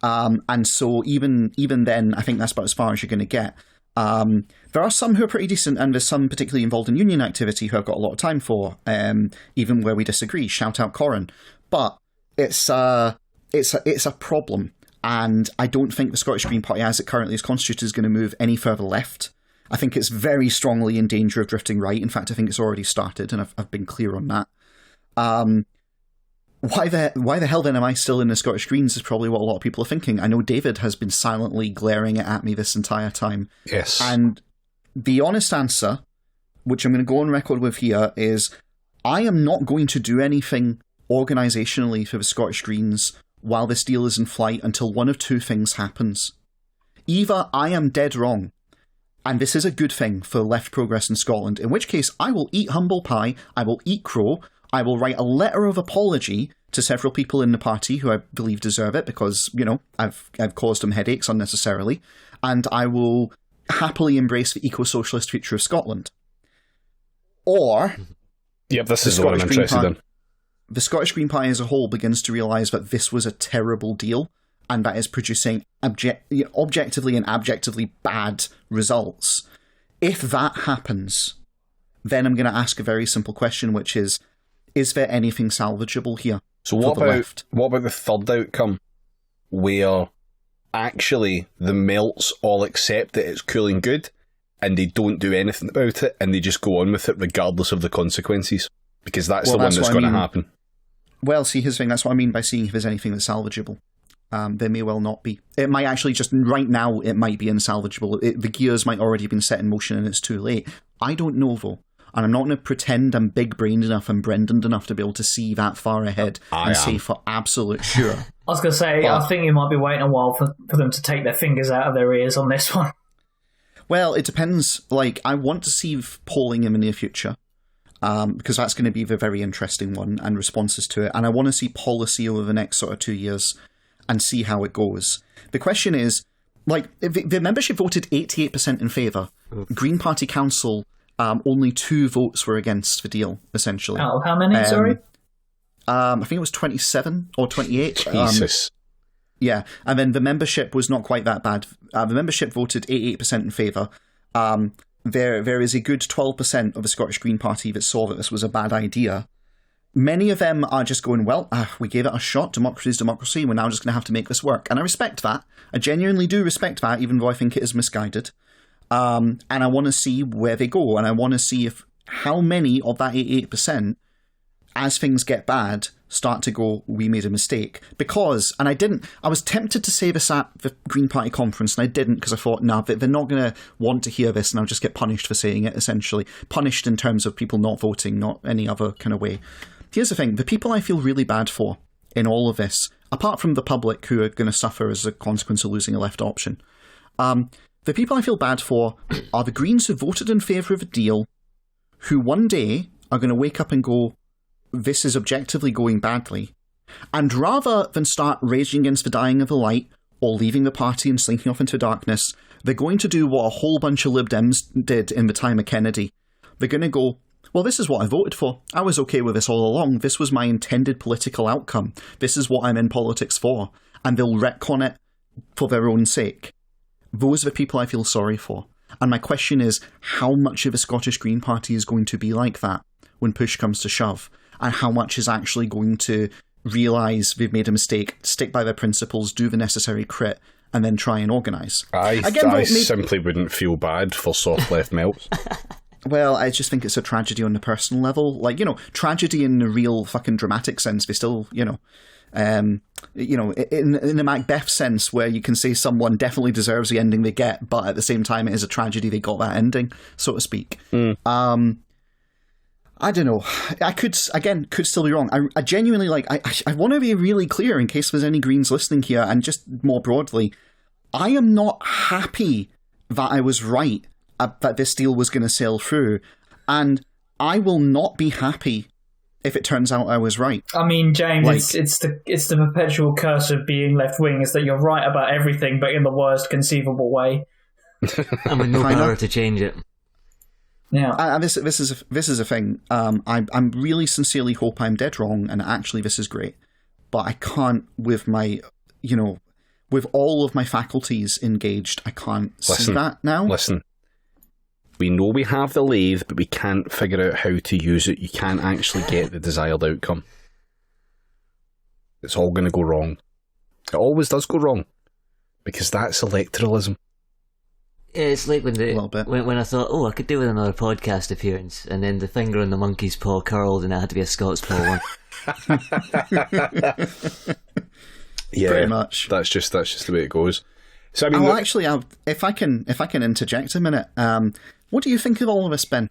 And so even then, I think that's about as far as you're going to get. There are some who are pretty decent, and there's some particularly involved in union activity who I've got a lot of time for, even where we disagree. Shout out Corin. But it's a problem, and I don't think the Scottish Green Party, as it currently is constituted, is going to move any further left. I think it's very strongly in danger of drifting right. In fact, I think it's already started, and I've been clear on that. Why the hell then am I still in the Scottish Greens is probably what a lot of people are thinking. I know David has been silently glaring it at me this entire time. Yes. And the honest answer, which I'm going to go on record with here, is I am not going to do anything organisationally for the Scottish Greens while this deal is in flight until one of two things happens. Either I am dead wrong, and this is a good thing for left progress in Scotland, in which case I will eat humble pie, I will eat crow, I will write a letter of apology to several people in the party who I believe deserve it because, you know, I've caused them headaches unnecessarily, and I will happily embrace the eco-socialist future of Scotland. Or... Yep, this is what I'm interested in. The Scottish Green Party as a whole begins to realise that this was a terrible deal, and that is producing objectively and abjectively bad results. If that happens, then I'm going to ask a very simple question, which is there anything salvageable here? So what about the third outcome, where actually the Melts all accept that it's cool and good, and they don't do anything about it, and they just go on with it regardless of the consequences? Because that's the one that's going to happen. Well, see, here's the thing, that's what I mean by seeing if there's anything that's salvageable. There may well not be. It might actually just, right now, it might be unsalvageable. The gears might already have been set in motion and it's too late. I don't know, though. And I'm not going to pretend I'm big-brained enough and Brendan enough to be able to see that far ahead say for absolute sure. I was going to say, I think you might be waiting a while for them to take their fingers out of their ears on this one. Well, it depends. Like, I want to see polling in the near future, because that's going to be the very interesting one, and responses to it. And I want to see policy over the next sort of 2 years and see how it goes. The question is, like, the membership voted 88% in favour. Green Party Council... only 2 votes were against the deal, essentially. Out of how many, sorry? I think it was 27 or 28. Jesus. Yeah, and then the membership was not quite that bad. The membership voted 88% in favour. There is a good 12% of the Scottish Green Party that saw that this was a bad idea. Many of them are just going, well, we gave it a shot, democracy is democracy, we're now just going to have to make this work. And I respect that. I genuinely do respect that, even though I think it is misguided. And I want to see where they go, and I want to see how many of that 88%, as things get bad, start to go, we made a mistake. Because, and I was tempted to say this at the Green Party conference, and I didn't, because I thought, no, they're not going to want to hear this, and I'll just get punished for saying it, essentially. Punished in terms of people not voting, not any other kind of way. Here's the thing, the people I feel really bad for in all of this, apart from the public who are going to suffer as a consequence of losing a left option, the people I feel bad for are the Greens who voted in favour of a deal, who one day are going to wake up and go, this is objectively going badly. And rather than start raging against the dying of the light, or leaving the party and slinking off into darkness, they're going to do what a whole bunch of Lib Dems did in the time of Kennedy. They're going to go, well, this is what I voted for. I was okay with this all along. This was my intended political outcome. This is what I'm in politics for. And they'll retcon it for their own sake. Those are the people I feel sorry for. And my question is, how much of the Scottish Green Party is going to be like that when push comes to shove? And how much is actually going to realise they've made a mistake, stick by their principles, do the necessary crit, and then try and organise. I simply wouldn't feel bad for soft left melts. Well, I just think it's a tragedy on the personal level. Like, tragedy in the real fucking dramatic sense, they still, in the Macbeth sense, where you can say someone definitely deserves the ending they get, but at the same time it is a tragedy they got that ending, so to speak. I don't know. I could still be wrong. I genuinely, I want to be really clear in case there's any Greens listening here, and just more broadly, I am not happy that I was right that this deal was going to sail through, and I will not be happy if it turns out I was right. I mean, James, it's the perpetual curse of being left-wing, is that you're right about everything, but in the worst conceivable way. And with no power to change it. Yeah, this is a thing. I really sincerely hope I'm dead wrong, and actually this is great, but I can't, with my, with all of my faculties engaged, I can't see that now. Listen, we know we have the lathe, but we can't figure out how to use it. You can't actually get the desired outcome. It's all going to go wrong. It always does go wrong, because that's electoralism. Yeah, it's like when I thought, I could do with another podcast appearance, and then the finger on the monkey's paw curled, and it had to be a Scots paw one. Yeah, pretty much. That's just the way it goes. So I mean, actually, if I can interject a minute, what do you think of all of this, Ben?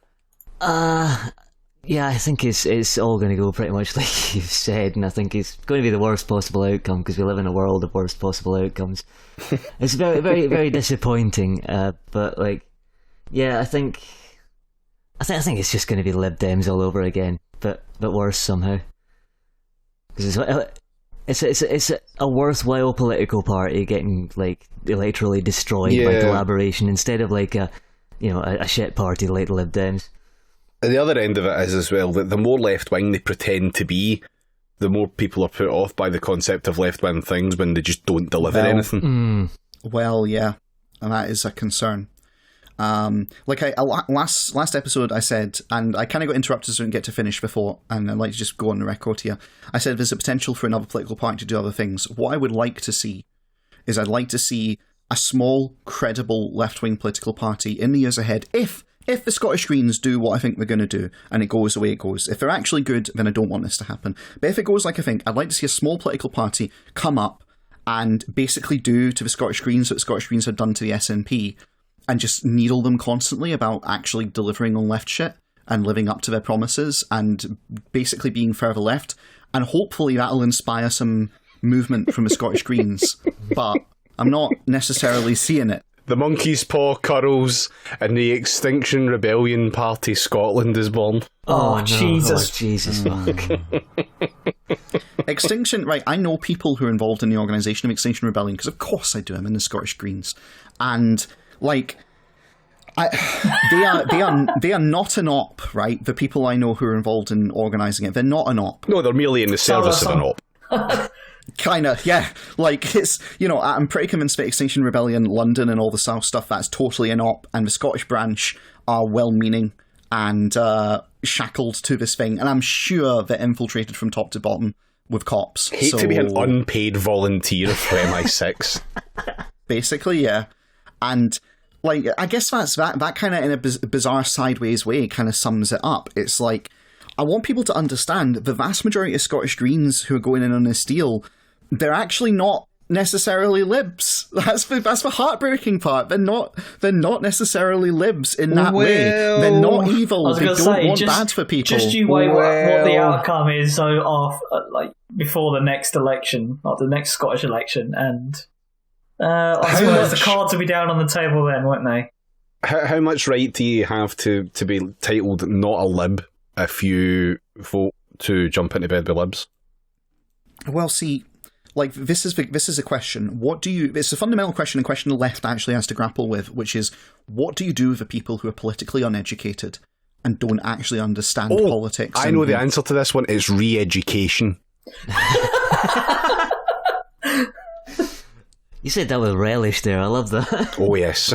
Yeah, I think it's all going to go pretty much like you've said, and I think it's going to be the worst possible outcome, because we live in a world of worst possible outcomes. It's very, very, very disappointing. But I think it's just going to be Lib Dems all over again, but worse somehow. Because it's a worthwhile political party getting electorally destroyed by collaboration, instead of a shit party like the Lib Dems. The other end of it is as well that the more left-wing they pretend to be, the more people are put off by the concept of left-wing things when they just don't deliver anything. Well, yeah, and that is a concern. Last episode I said, and I kind of got interrupted so I didn't get to finish before, and I'd like to just go on the record here. I said there's a potential for another political party to do other things. What I would like to see is I'd like to see a small, credible left-wing political party in the years ahead, if the Scottish Greens do what I think they're going to do, and it goes the way it goes. If they're actually good, then I don't want this to happen. But if it goes like I think, I'd like to see a small political party come up and basically do to the Scottish Greens what the Scottish Greens have done to the SNP, and just needle them constantly about actually delivering on left shit and living up to their promises and basically being further left. And hopefully that'll inspire some movement from the Scottish Greens. But I'm not necessarily seeing it. The monkey's paw curls, and the Extinction Rebellion Party Scotland is born. Oh, no. Jesus. Oh, Jesus, fuck. Extinction, right, I know people who are involved in the organisation of Extinction Rebellion, because of course I do, I'm in the Scottish Greens. And, they are not an op, right? The people I know who are involved in organising it, they're not an op. No, they're merely in the service of an op. Kind of, yeah. It's, I'm pretty convinced that Extinction Rebellion London and all the South stuff, that's totally an op, and the Scottish branch are well-meaning and shackled to this thing, and I'm sure they're infiltrated from top to bottom with cops. Hate to be an unpaid volunteer for MI6. Basically, yeah. And, I guess that kind of, in a bizarre sideways way, kind of sums it up. It's I want people to understand the vast majority of Scottish Greens who are going in on this deal, they're actually not necessarily libs. That's the heartbreaking part. They're not necessarily libs in that way. They're not evil. They don't want bad for people. Just you wait what the outcome is. So before the next election, or the next Scottish election, and I suppose the cards will be down on the table then, won't they? How much right do you have to be titled not a lib if you vote to jump into bed with libs? Well, see, this is a question. It's a fundamental question, and question the left actually has to grapple with, which is, what do you do with the people who are politically uneducated and don't actually understand politics? I know the answer to this one is re-education. You said that with relish there. I love that. Oh, yes.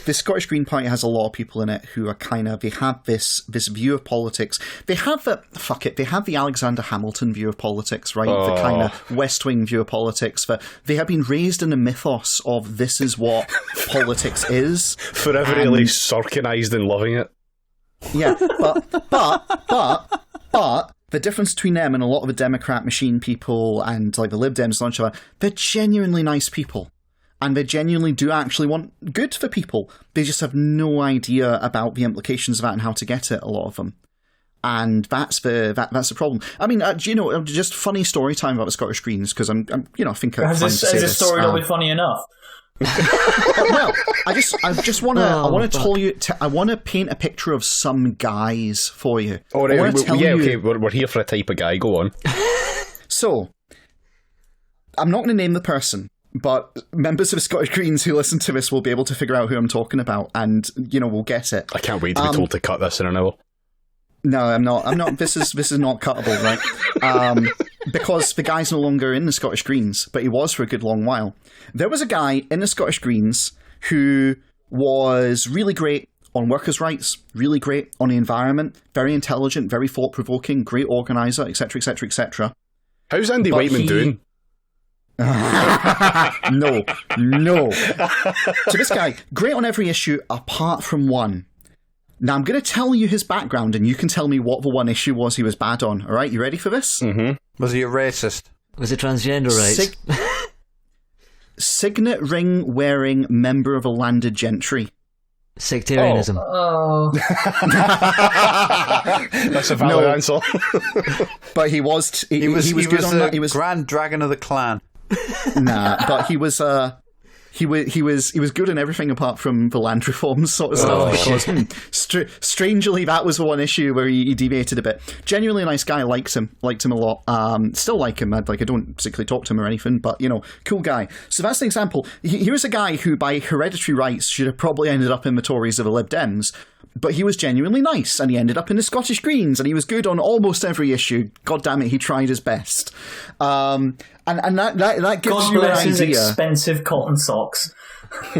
the Scottish Green Party has a lot of people in it who are they have this view of politics. They have the Alexander Hamilton view of politics, right? The kind of West Wing view of politics. They have been raised in a mythos of this is what politics is. Forever at least Sorkinised and loving it. Yeah, but the difference between them and a lot of the Democrat machine people and like the Lib Dems and all that, they're genuinely nice people. And they genuinely do actually want good for people. They just have no idea about the implications of that and how to get it, a lot of them. And that's the problem. I mean, just funny story time about the Scottish Greens, because I think has this story not been funny enough? Well, I just want to tell you. I want to paint a picture of some guys for you. Oh, right, okay. We're here for a type of guy. Go on. So, I'm not going to name the person, but members of the Scottish Greens who listen to this will be able to figure out who I'm talking about, and we'll get it. I can't wait to be told to cut this in an hour. No, I'm not. This is not cuttable, right? Because the guy's no longer in the Scottish Greens, but he was for a good long while. There was a guy in the Scottish Greens who was really great on workers' rights, really great on the environment, very intelligent, very thought-provoking, great organiser, etc., etc., etc. How's Andy Whiteman doing? No. So this guy, great on every issue apart from one. Now, I'm going to tell you his background, and you can tell me what the one issue was he was bad on. All right, you ready for this? Mm-hmm. Was he a racist? Was it transgender rights? Signet ring wearing member of a landed gentry. Sectarianism. Oh. That's a valid answer. But he was good on that. He was Grand Dragon of the Clan. Nah, but he was good in everything apart from the land reforms sort of stuff, because strangely that was the one issue where he deviated a bit. Genuinely a nice guy, liked him a lot. Still like him. I don't particularly talk to him or anything, but cool guy. So that's an example. Here's a guy who by hereditary rights should have probably ended up in the Tories or the Lib Dems, but he was genuinely nice, and he ended up in the Scottish Greens, and he was good on almost every issue. God damn it, he tried his best. And that gives God you an bless his idea. expensive cotton socks.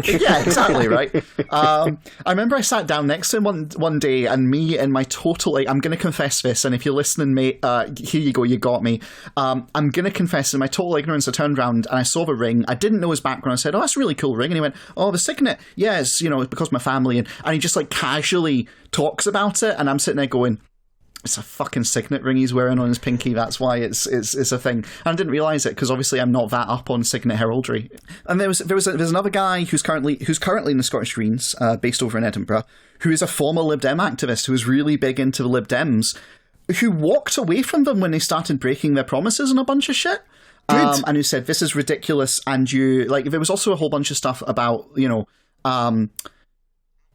Yeah, exactly, right? I remember I sat down next to him one day, and me and my total... I'm going to confess this, and if you're listening, mate, here you go, you got me. I'm going to confess, in my total ignorance, I turned around and I saw the ring. I didn't know his background. I said, oh, that's a really cool ring. And he went, oh, the signet? Yes, it's because of my family. And he just casually talks about it, and I'm sitting there going... It's a fucking signet ring he's wearing on his pinky. That's why it's a thing. And I didn't realise it because obviously I'm not that up on signet heraldry. And there's another guy who's currently in the Scottish Greens, based over in Edinburgh, who is a former Lib Dem activist who was really big into the Lib Dems, who walked away from them when they started breaking their promises and a bunch of shit. And who said this is ridiculous. And there was also a whole bunch of stuff about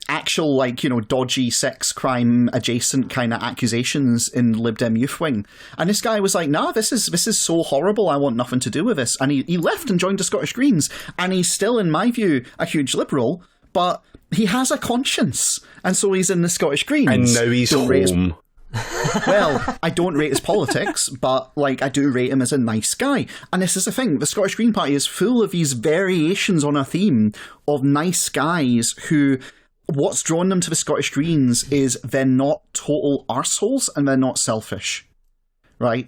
actual dodgy sex crime adjacent kind of accusations in Lib Dem Youth Wing, and this guy was like, nah, this is so horrible, I want nothing to do with this, and he left and joined the Scottish Greens, and he's still, in my view, a huge liberal, but he has a conscience, and so he's in the Scottish Greens. And now he's home. Well, I don't rate his politics, but I do rate him as a nice guy. And this is the thing, the Scottish Green Party is full of these variations on a theme of nice guys who... What's drawn them to the Scottish Greens is they're not total arseholes and they're not selfish, right?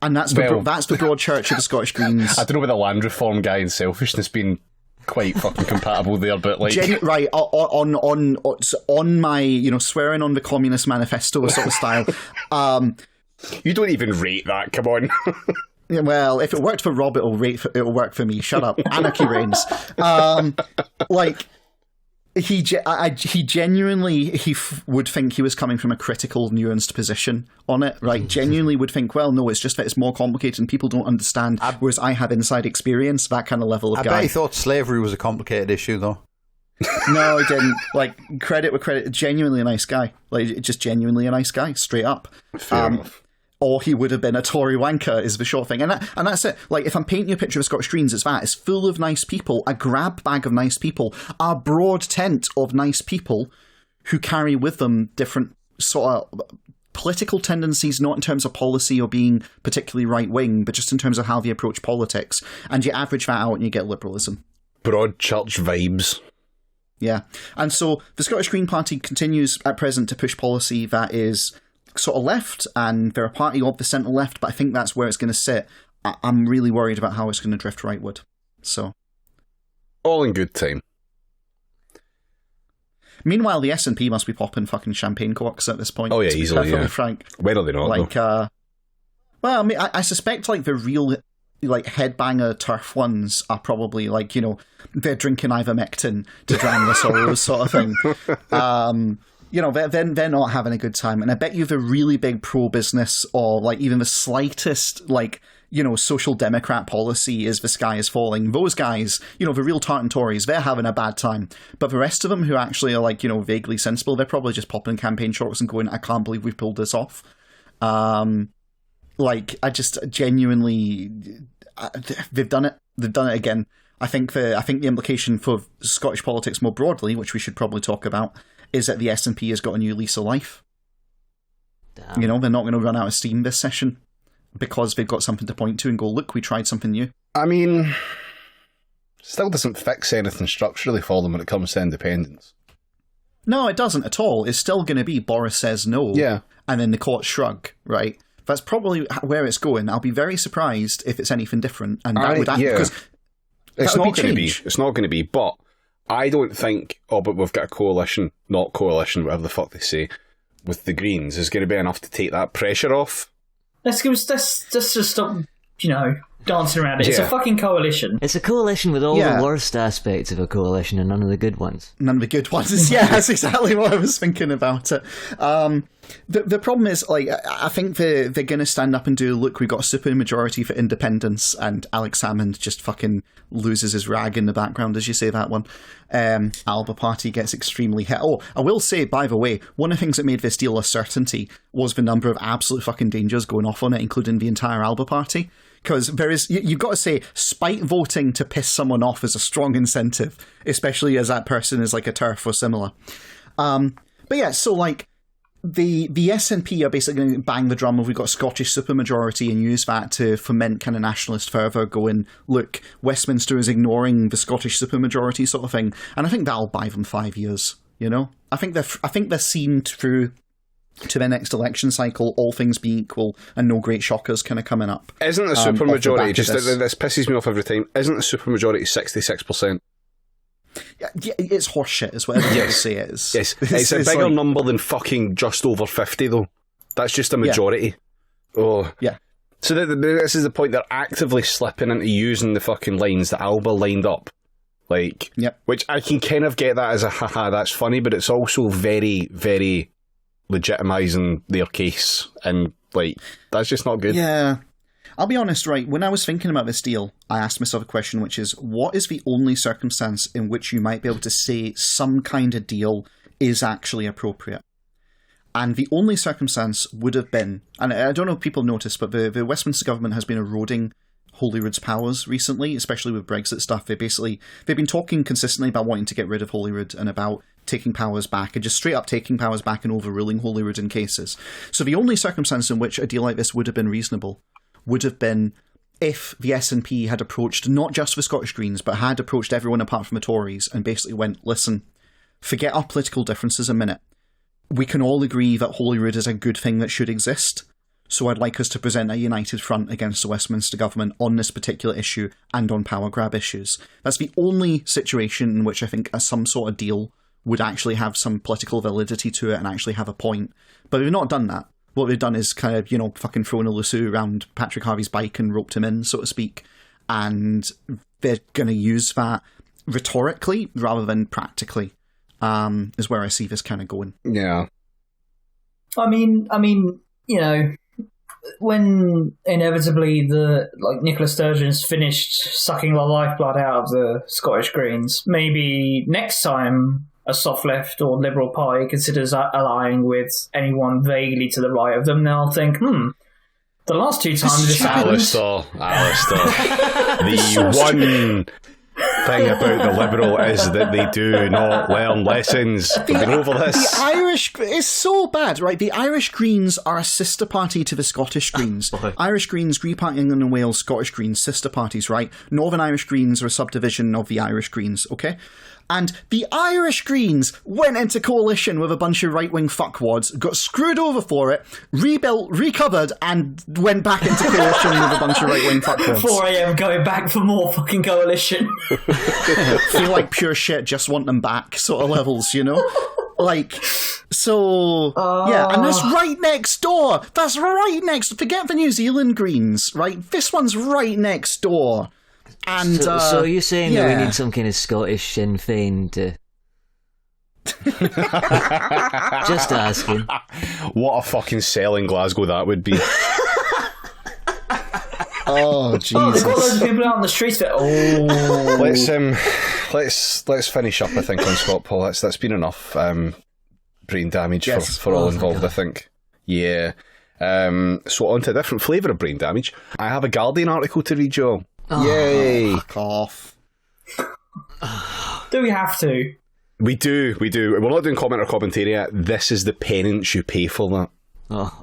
And that's the broad church of the Scottish Greens. I don't know about the land reform guy and selfishness being quite fucking compatible there, but right on my swearing on the Communist Manifesto sort of style. You don't even rate that. Come on. Well, if it worked for Rob, it'll work for me. Shut up. Anarchy reigns. He genuinely would think he was coming from a critical, nuanced position on it, right? Genuinely would think, well, no, it's just that it's more complicated and people don't understand, whereas I have inside experience, that kind of level of guy. I bet he thought slavery was a complicated issue, though. No, he didn't. Credit where credit, genuinely a nice guy. Just genuinely a nice guy, straight up. Fair enough. Or he would have been a Tory wanker, is the short thing. And that's it. If I'm painting you a picture of Scottish Greens, it's that. It's full of nice people, a grab bag of nice people, a broad tent of nice people who carry with them different sort of political tendencies, not in terms of policy or being particularly right-wing, but just in terms of how they approach politics. And you average that out and you get liberalism. Broad church vibes. Yeah. And so the Scottish Green Party continues at present to push policy that is sort of left, and they're a party of the centre left, but I think that's where it's going to sit. I'm really worried about how it's going to drift rightward. So, all in good time. Meanwhile, the SNP must be popping fucking champagne corks at this point. Oh yeah, to be easily. perfectly Yeah. frank. When are they not? Like, though? well, I mean, I suspect like the real like headbanger turf ones are probably like, you know, they're drinking ivermectin to drown their sorrows sort of thing. You know, they're not having a good time, and I bet you the really big pro-business or like even the slightest like, you know, social democrat policy is the sky is falling. Those guys, you know, the real tartan Tories, they're having a bad time. But the rest of them who actually are like, you know, vaguely sensible, they're probably just popping campaign shorts and going, I can't believe we've pulled this off. Like, I just genuinely, they've done it. They've done it again. I think the implication for Scottish politics more broadly, which we should probably talk about, is that the SNP has got a new lease of life. Damn. You know, they're not going to run out of steam this session because they've got something to point to and go, look, we tried something new. I mean, still doesn't fix anything structurally for them when it comes to independence. No, it doesn't at all. It's still going to be Boris says no, Yeah. and then the courts shrug, right? That's probably where it's going. I'll be very surprised if it's anything different, and that would yeah. because It's that would not going to be. change. It's not going to be. But I don't think. Oh, but we've got a coalition, not coalition, whatever the fuck they say, with the Greens is going to be enough to take that pressure off. Let's just stop, you know, dancing around it. It's Yeah. a fucking coalition. It's a coalition with all Yeah. the worst aspects of a coalition and none of the good ones. None of the good ones. Yeah, that's exactly what I was thinking about it. The problem is, like, I think they're going to stand up and do, look, we've got a super majority for independence, and Alex Salmond just fucking loses his rag in the background as you say that one. Alba Party gets extremely hit. Oh, I will say, by the way, one of the things that made this deal a certainty was the number of absolute fucking dangers going off on it, including the entire Alba Party. Because there is, you've got to say, spite voting to piss someone off is a strong incentive, especially as that person is like a turf or similar. But yeah, so like, the SNP are basically going to bang the drum of we've got a Scottish supermajority and use that to foment kind of nationalist fervour, going, look, Westminster is ignoring the Scottish supermajority sort of thing. And I think that'll buy them 5 years, you know? I think they're seen through to the next election cycle, all things being equal, and no great shockers kind of coming up. Isn't the off the back supermajority of just this. this pisses me off every time? Isn't the supermajority 66%? Yeah, it's horseshit, is whatever you say it is. Yes, it's a bigger like, number than fucking just over 50, though. That's just a majority. Oh. Yeah. So this is the point, they're actively slipping into using the fucking lines that Alba lined up. Like, Yep. which I can kind of get that as a haha, that's funny, but it's also very, very legitimising their case. And, like, that's just not good. Yeah. I'll be honest, right, when I was thinking about this deal, I asked myself a question, which is, what is the only circumstance in which you might be able to say some kind of deal is actually appropriate? And the only circumstance would have been, and I don't know if people noticed, but the Westminster government has been eroding Holyrood's powers recently, especially with Brexit stuff. They've been talking consistently about wanting to get rid of Holyrood and about taking powers back, and just straight up taking powers back and overruling Holyrood in cases. So the only circumstance in which a deal like this would have been reasonable would have been if the SNP had approached not just the Scottish Greens, but had approached everyone apart from the Tories and basically went, listen, forget our political differences a minute. We can all agree that Holyrood is a good thing that should exist, so I'd like us to present a united front against the Westminster government on this particular issue and on power grab issues. That's the only situation in which I think some sort of deal would actually have some political validity to it and actually have a point. But we've not done that. What they've done is kind of, you know, fucking thrown a lasso around Patrick Harvey's bike and roped him in, so to speak. And they're going to use that rhetorically rather than practically, is where I see this kind of going. Yeah. I mean, you know, when inevitably Nicola Sturgeon's finished sucking the lifeblood out of the Scottish Greens, maybe next time a soft left or Liberal Party considers allying with anyone vaguely to the right of them, they'll think, the last two times this happened... Alistair. The one thing about the Liberal is that they do not learn lessons. We've been over this. The Irish is so bad, right? The Irish Greens are a sister party to the Scottish Greens. Irish Greens, Green Party England and Wales, Scottish Greens, sister parties, right? Northern Irish Greens are a subdivision of the Irish Greens, okay? And the Irish Greens went into coalition with a bunch of right-wing fuckwads, got screwed over for it, rebuilt, recovered, and went back into coalition with a bunch of right-wing fuckwads. 4 a.m. going back for more fucking coalition. Feel like pure shit, just want them back sort of levels, you know? Like, so, yeah, and that's right next door. That's right next. Forget the New Zealand Greens, right? This one's right next door. And so you're saying that yeah. we need some kind of Scottish Sinn Féin to... Just asking. What a fucking sell in Glasgow that would be. Oh, Oh, they've Jesus. got loads of people out on the streets that. Oh. Let's finish up, I think, on Scott Paul. That's been enough brain damage Yes. for all involved, I think. Yeah. So on to a different flavour of brain damage. I have a Guardian article to read you all. Yay! Fuck off. Do we have to? We do. We're not doing comment or commentary yet. This is the penance you pay for that. Oh.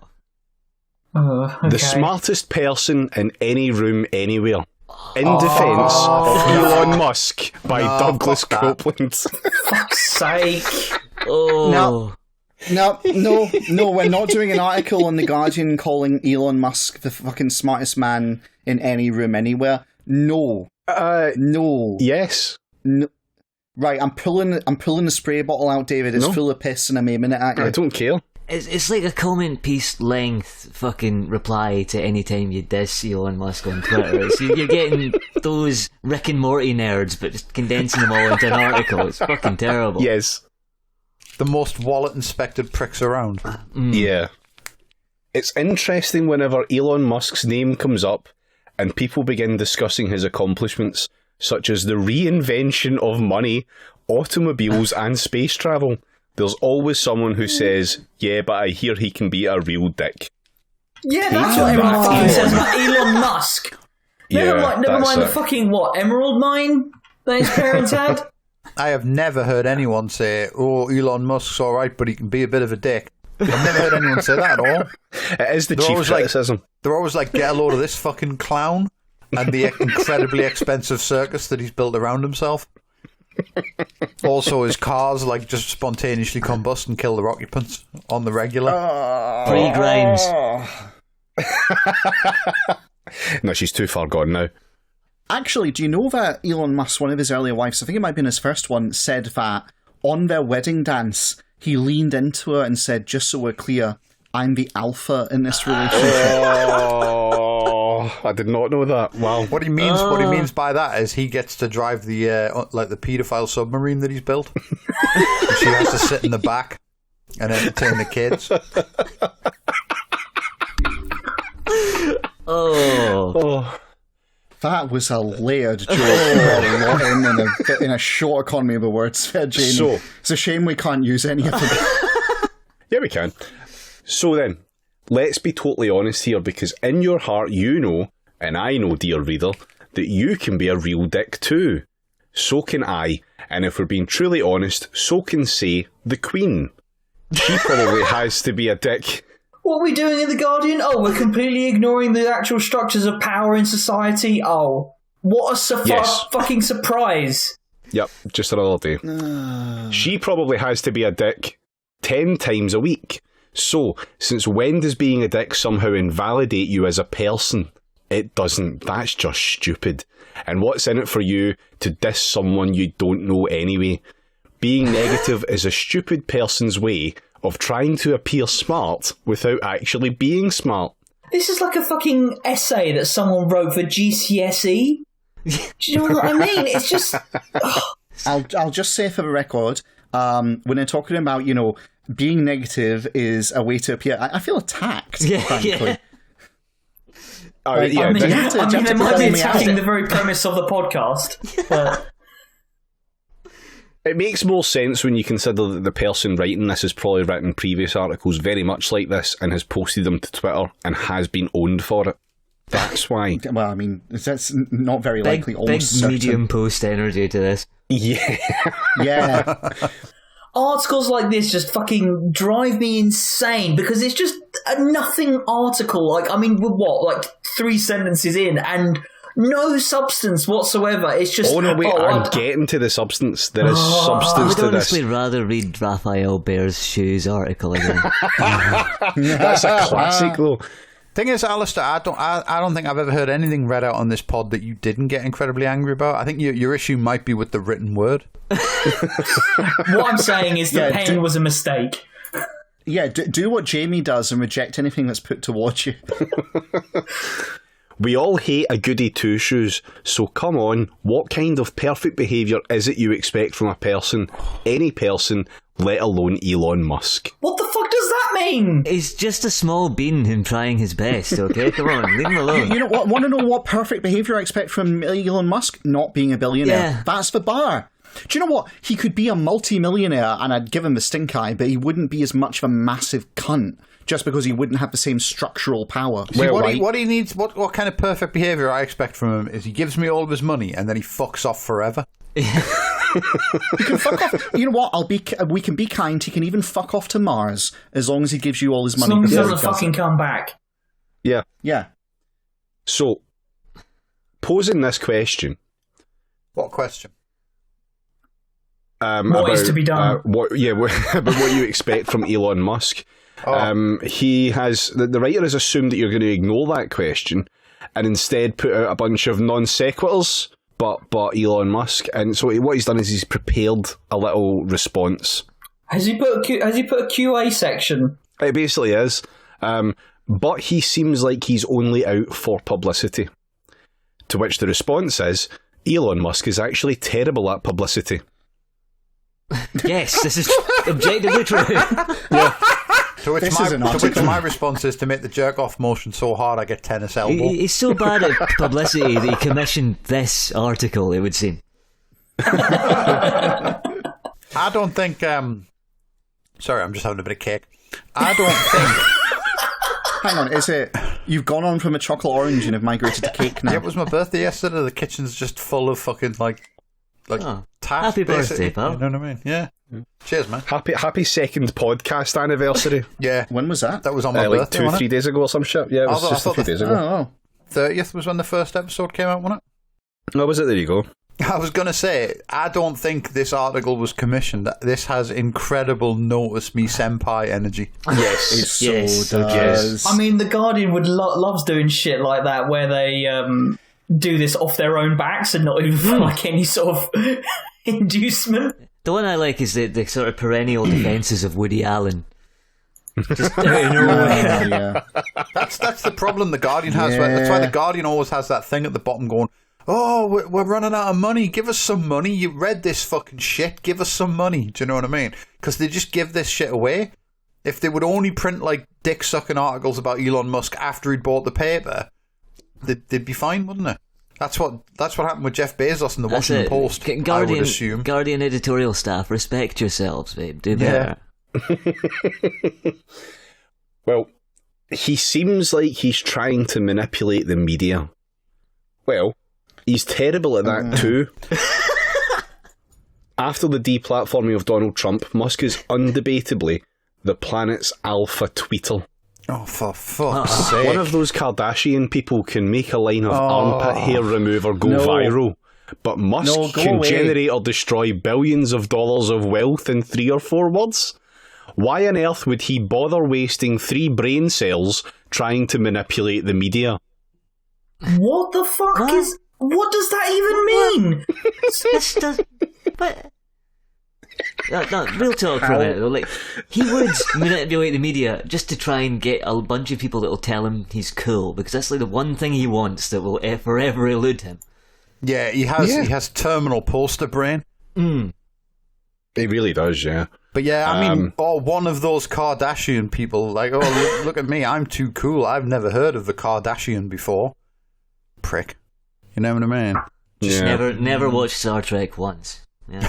Okay. The smartest person in any room anywhere. In defence of Elon Musk by Douglas fuck that. Copeland. Fuck's sake. Oh. No, we're not doing an article on The Guardian calling Elon Musk the fucking smartest man in any room anywhere. No. No. Yes. No. Right, I'm pulling the spray bottle out, David. It's No. full of piss and I'm aiming it at you. I don't care. It's like a comment piece length fucking reply to any time you diss Elon Musk on Twitter. You're getting those Rick and Morty nerds, but just condensing them all into an article. It's fucking terrible. Yes. The most wallet-inspected pricks around. Yeah. It's interesting whenever Elon Musk's name comes up and people begin discussing his accomplishments, such as the reinvention of money, automobiles, and space travel. There's always someone who says, yeah, but I hear he can be a real dick. Yeah, that's what everyone that fucking Elon. says about Elon Musk. Never mind that's the it. fucking, emerald mine that his parents had? I have never heard anyone say, oh, Elon Musk's alright, but he can be a bit of a dick. I've never heard anyone say that at all. It is the They're chief always like- criticism. They're always like, get a load of this fucking clown and the incredibly expensive circus that he's built around himself. Also, his cars like just spontaneously combust and kill their occupants on the regular. Pre-Grimes. No, she's too far gone now. Actually, do you know that Elon Musk, one of his earlier wives, I think it might have been his first one, said that on their wedding dance, he leaned into her and said, just so we're clear, I'm the alpha in this relationship. Oh, I did not know that. Wow. What he means by that is he gets to drive the the paedophile submarine that he's built. And she has to sit in the back and entertain the kids. Oh. That was a layered joke. A lot in a short economy of the words there, Jamie. So- it's a shame we can't use any of them. Yeah, we can. So then, let's be totally honest here, because in your heart you know, and I know, dear reader, that you can be a real dick too. So can I, and if we're being truly honest, so can, say, the Queen. She probably has to be a dick. What are we doing in The Guardian? Oh, we're completely ignoring the actual structures of power in society? Oh, what a Yes. fucking surprise. Yep, just another day. She probably has to be a dick 10 times a week. So, since when does being a dick somehow invalidate you as a person? It doesn't. That's just stupid. And what's in it for you to diss someone you don't know anyway? Being negative is a stupid person's way of trying to appear smart without actually being smart. This is like a fucking essay that someone wrote for GCSE. Do you know what I mean? It's just... I'll just say for the record, when they're talking about, being negative is a way to appear, I feel attacked, frankly. Yeah. Like, Yeah, I mean, you have to they might call be me out. attacking the very premise of the podcast. But it makes more sense when you consider that the person writing this has probably written previous articles very much like this and has posted them to Twitter and has been owned for it. That's why. Well, I mean, that's not very Big, likely. big Almost certain. medium post energy to this. Yeah. Yeah. articles like this just fucking drive me insane because it's just a nothing article. Like, I mean, we're what, like 3 sentences in, and no substance whatsoever. It's just... Oh no, wait, I'm getting to the substance. There is substance I'd to this. honestly rather read Raphael Bear's Shoes article again. That's a classic, though. Thing is, Alistair, I don't think I've ever heard anything read out on this pod that you didn't get incredibly angry about. I think your issue might be with the written word. What I'm saying is the pen was a mistake. Yeah, do what Jamie does and reject anything that's put towards you. We all hate a goody two-shoes, so come on, what kind of perfect behaviour is it you expect from a person, any person, let alone Elon Musk? What the fuck does that mean? He's just a small bean him trying his best, okay? Come on, leave him alone. You know what? Want to know what perfect behaviour I expect from Elon Musk? Not being a billionaire. Yeah. That's the bar. Do you know what? He could be a multi-millionaire and I'd give him the stink eye, but he wouldn't be as much of a massive cunt just because he wouldn't have the same structural power. See, what he needs, what kind of perfect behaviour I expect from him is he gives me all of his money and then he fucks off forever. He can fuck off. You know what? We can be kind. He can even fuck off to Mars as long as he gives you all his money. As long as he before doesn't fucking come back. Yeah. Yeah. So, posing this question. What question? What is to be done? About what you expect from Elon Musk. He has the writer has assumed that you're going to ignore that question and instead put out a bunch of non sequiturs, but Elon Musk. And so what he's done is he's prepared a little response. Has he put a QA section? It basically is, but he seems like he's only out for publicity. To which the response is, Elon Musk is actually terrible at publicity. Yes, this is objectively true. Yeah. To which my response is to make the jerk-off motion so hard I get tennis elbow. He's so bad at publicity that he commissioned this article, it would seem. I don't think... Sorry, I'm just having a bit of cake. I don't think... Hang on, is it... You've gone on from a chocolate orange and have migrated to cake now? Yeah, it was my birthday yesterday. The kitchen's just full of fucking, tat, happy birthday, basically. pal. You know what I mean? Yeah. Cheers, man. Happy second podcast anniversary. Yeah. When was that? That was on my birthday, 2-3 days ago or some shit. Yeah, it was just a few days ago. Oh. 30th was when the first episode came out, wasn't it? Oh, was it? There you go. I was going to say, I don't think this article was commissioned. This has incredible notice me senpai energy. Yes. It so does. Yes. I mean, The Guardian loves doing shit like that where they do this off their own backs and not even for any sort of inducement. The one I like is the sort of perennial defences of Woody Allen. Just out of nowhere. Yeah. That's the problem the Guardian has. Yeah. That's why the Guardian always has that thing at the bottom going, oh, we're running out of money. Give us some money. You read this fucking shit. Give us some money. Do you know what I mean? Because they just give this shit away. If they would only print dick-sucking articles about Elon Musk after he'd bought the paper, they'd be fine, wouldn't they? That's what happened with Jeff Bezos in the Washington Post. Guardian, I would assume. Guardian editorial staff, respect yourselves, babe. Do better. Well, he seems like he's trying to manipulate the media. Well, he's terrible at that too. After the deplatforming of Donald Trump, Musk is undebatably the planet's alpha tweeter. Oh, for fuck's sake. One of those Kardashian people can make a line of armpit hair remover go viral, but Musk can away. generate or destroy billions of dollars of wealth in 3 or 4 words. Why on earth would he bother wasting 3 brain cells trying to manipulate the media? What the fuck what does that even mean? This does... But... No, real talk for a minute though. He would manipulate the media just to try and get a bunch of people that will tell him he's cool, because that's the one thing he wants that will forever elude him. Yeah, he has terminal poster brain. He really does, yeah. But yeah, I mean, one of those Kardashian people, look at me, I'm too cool. I've never heard of the Kardashian before. Prick. You know what I mean? Just never watched Star Trek once. Yeah.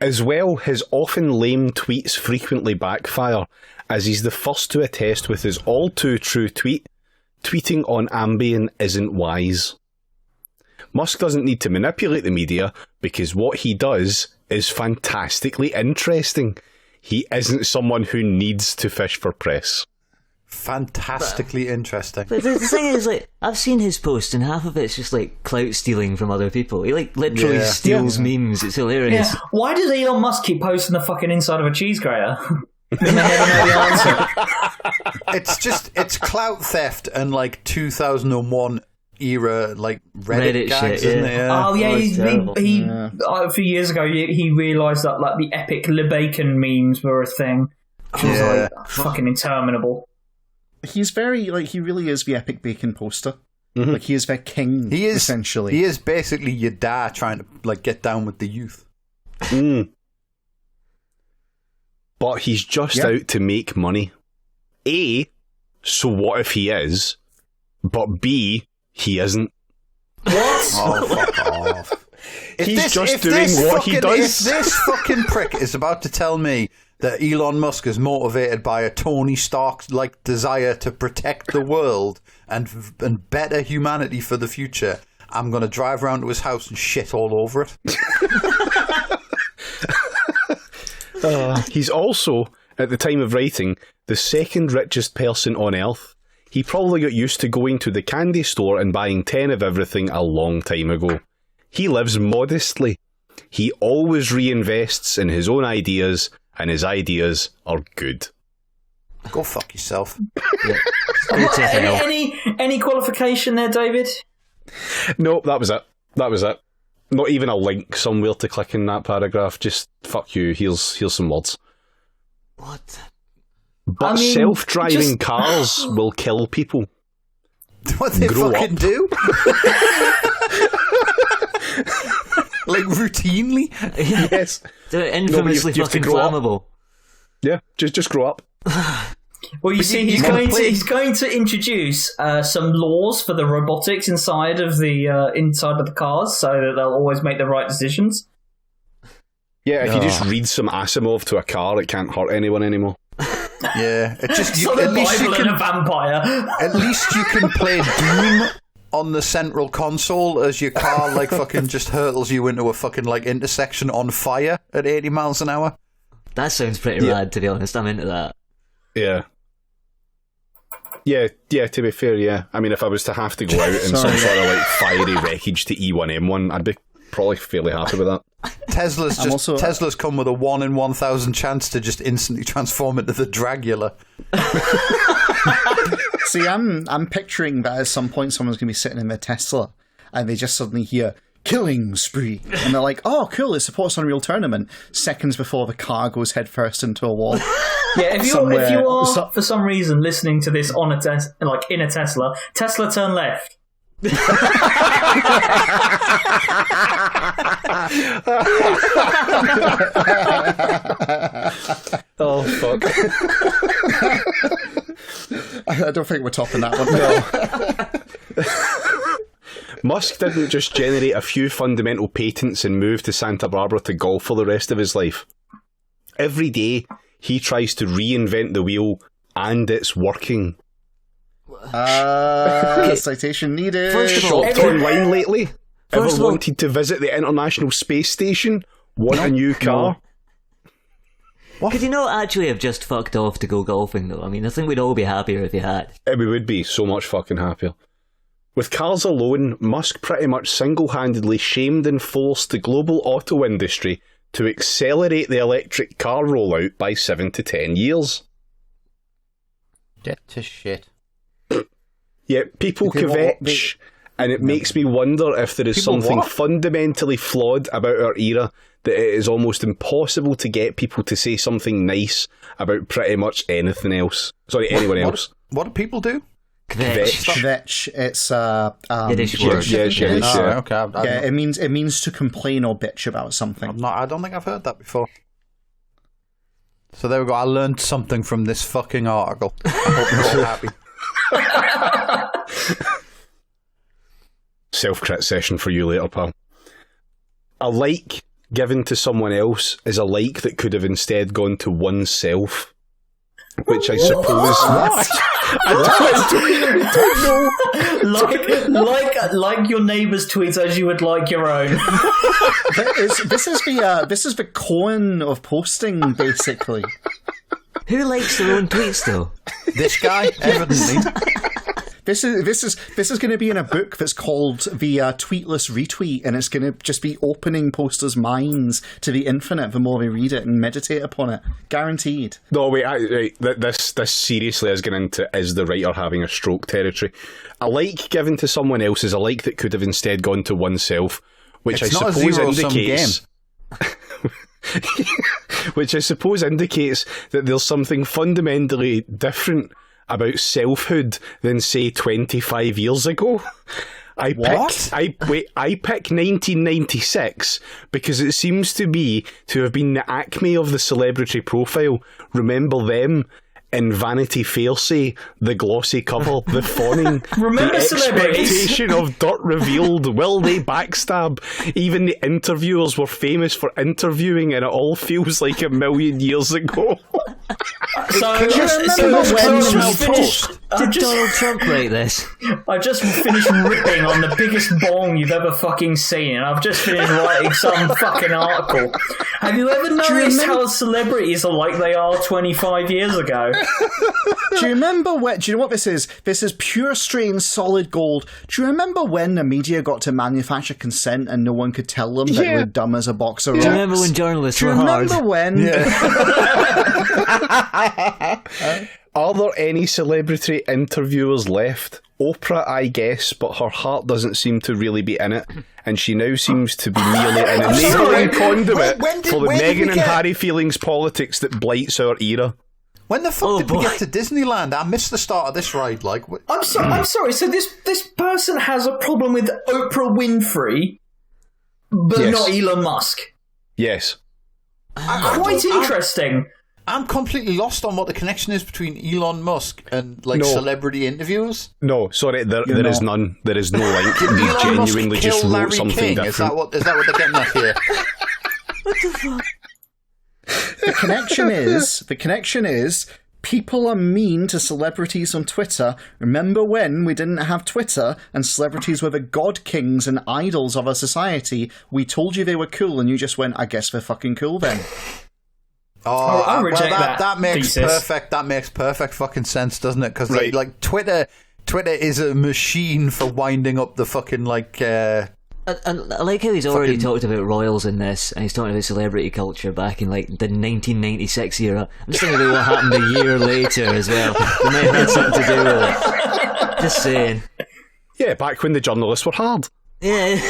As well, his often lame tweets frequently backfire, as he's the first to attest with his all too true tweet, tweeting on Ambien isn't wise. Musk doesn't need to manipulate the media because what he does is fantastically interesting. He isn't someone who needs to fish for press. Fantastically interesting. But the thing is, like, I've seen his post, and half of it's just like clout stealing from other people. He like literally steals memes. It's hilarious. Yeah. Why does Elon Musk keep posting the fucking inside of a cheese grater? And they never know the answer. It's clout theft and like 2001 era like Reddit gags, shit, isn't it? Yeah. Oh yeah, terrible. he a few years ago he realised that like the epic LeBacon memes were a thing. Which was like fucking interminable. He's very, like, he really is the epic bacon poster. Mm-hmm. Like, he is their king, He is essentially. He is basically your dad trying to like get down with the youth. But he's just out to make money. A, so what if he is? But B, he isn't. What? Oh, fuck off. He's just doing what he does. If this fucking prick is about to tell me that Elon Musk is motivated by a Tony Stark-like desire to protect the world and better humanity for the future, I'm going to drive around to his house and shit all over it. He's also, at the time of writing, the second richest person on Earth. He probably got used to going to the candy store and buying 10 of everything a long time ago. He lives modestly. He always reinvests in his own ideas, and his ideas are good. Go fuck yourself. Any qualification there, David? No, that was it. That was it. Not even a link somewhere to click in that paragraph. Just, fuck you, here's some words. What? But self-driving cars will kill people. What they Grow fucking up. do? Like, routinely? Yes. They're infamously you have to fucking grow up. flammable. Yeah, just grow up. Well, you see, he's going to introduce some laws for the robotics inside of the cars, so that they'll always make the right decisions. Yeah, if you just read some Asimov to a car, it can't hurt anyone anymore. Yeah, it just So the Bible and a vampire. At least you can play Doom on the central console as your car like fucking just hurtles you into a fucking like intersection on fire at 80 miles an hour. That sounds pretty rad, to be honest. I'm into that. Yeah. Yeah, to be fair, yeah. I mean, if I was to have to go out in some sort of like fiery wreckage to E1M1, I'd be probably fairly happy with that. Tesla's come with a 1 in 1,000 chance to just instantly transform into the Dragula. See, I'm picturing that at some point someone's going to be sitting in their Tesla and they just suddenly hear killing spree and they're like, oh cool, it supports Unreal Tournament, seconds before the car goes headfirst into a wall. Yeah, if you are for some reason listening to this on in a Tesla turn left. Oh fuck. I don't think we're topping that one. No. Musk didn't just generate a few fundamental patents and move to Santa Barbara to golf for the rest of his life. Every day, he tries to reinvent the wheel, and it's working. Citation needed. First of all, Shopped online lately? First of Ever all- wanted to visit the International Space Station? Want a new car? Could you not actually have just fucked off to go golfing, though? I mean, I think we'd all be happier if you had. We would be so much fucking happier. With cars alone, Musk pretty much single-handedly shamed and forced the global auto industry to accelerate the electric car rollout by 7 to 10 years. Get to shit. Yeah, people kvetch, and it makes me wonder if there is People something what? fundamentally flawed about our era, that it is almost impossible to get people to say something nice about pretty much anything else. Sorry, anyone else. What do people do? Kvetch. Kvetch, it's Yiddish word. Yeah, Yiddish, Oh, yeah. okay. yeah, it means to complain or bitch about something. I don't think I've heard that before. So there we go. I learned something from this fucking article. I hope you're all happy. Self-crit session for you later, pal. A like given to someone else is a like that could have instead gone to oneself. Which I suppose... I don't know. like your neighbour's tweets as you would like your own. This is the Cohen of posting, basically. Who likes their own tweets, though? This guy, evidently. This is going to be in a book that's called The Tweetless Retweet, and it's going to just be opening posters' minds to the infinite the more they read it and meditate upon it. Guaranteed. No, wait, this seriously is getting into is the writer having a stroke territory. A like given to someone else is a like that could have instead gone to oneself, which It's I not a suppose zero-sum indicates... which I suppose indicates that there's something fundamentally different about selfhood than, say, 25 years ago. I pick 1996 because it seems to have been the acme of the celebrity profile. Remember them in Vanity Fair, say, the glossy cover, the fawning, Remember the celebrities? expectation of dirt revealed. Will they backstab? Even the interviewers were famous for interviewing, and it all feels like a million years ago. Did Donald Trump write this? I just finished ripping on the biggest bong you've ever fucking seen, and I've just finished writing some fucking article. Have you ever noticed how celebrities are like they are 25 years ago? Do you remember when? Do you know what this is? This is pure strain solid gold. Do you remember when the media got to manufacture consent and no one could tell them that they were dumb as a box of rocks? Do you remember when journalists were hard? Do you remember when? Are there any celebrity interviewers left? Oprah, I guess, but her heart doesn't seem to really be in it, and she now seems to be merely an enabling conduit for the Meghan and Harry feelings politics that blights our era. When the fuck did we get to Disneyland? I missed the start of this ride. I'm sorry. So this person has a problem with Oprah Winfrey, but Yes. not Elon Musk. Yes. Quite interesting. I'm completely lost on what the connection is between Elon Musk and No. celebrity interviewers. No, sorry, there is none. There is no link. They Elon Musk genuinely just kill wrote Larry something King? different. Is that what they're getting at here? The connection is people are mean to celebrities on Twitter. Remember when we didn't have Twitter and celebrities were the god kings and idols of our society? We told you they were cool and you just went, I guess they're fucking cool then. Oh, I reject that makes thesis. perfect. That makes perfect fucking sense, doesn't it? Because Right. like Twitter is a machine for winding up the fucking like. And I like how he's already talked about royals in this, and he's talking about celebrity culture back in like the 1996 era. I'm just thinking about what happened a year later as well. They might have had something to do with it. Just saying. Yeah, back when the journalists were hard. Yeah.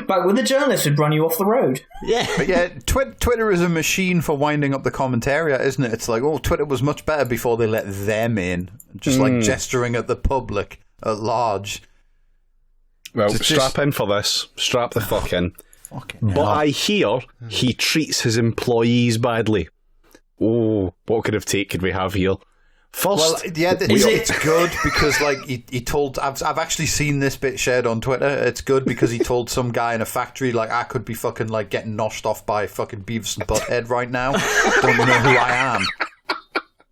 Back when the journalists would run you off the road. Yeah. But yeah, Twitter is a machine for winding up the commentariat, isn't it? It's like, oh, Twitter was much better before they let them in, just like gesturing at the public at large. Well, It's strap in for this. Strap the fuck in. But I hear he treats his employees badly. Oh, what kind of take could we have here? First, Well, yeah, it's good because like he told. I've actually seen this bit shared on Twitter. It's good because he told some guy in a factory like I could be fucking like getting noshed off by fucking Beavis and Butthead right now. Don't you know who I am?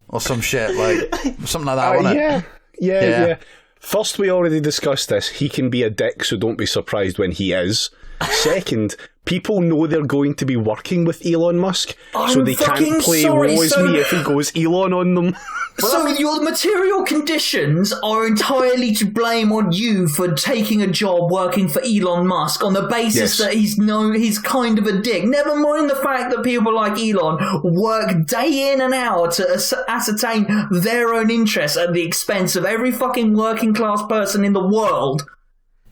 Or some shit like something like that. Wasn't it? Yeah. First, we already discussed this. He can be a dick, so don't be surprised when he is. Second, people know they're going to be working with Elon Musk, so they can't play woe is me if he goes Elon on them. So your material conditions are entirely to blame on you for taking a job working for Elon Musk on the basis that he's kind of a dick. Never mind the fact that people like Elon work day in and out to ascertain their own interests at the expense of every fucking working class person in the world.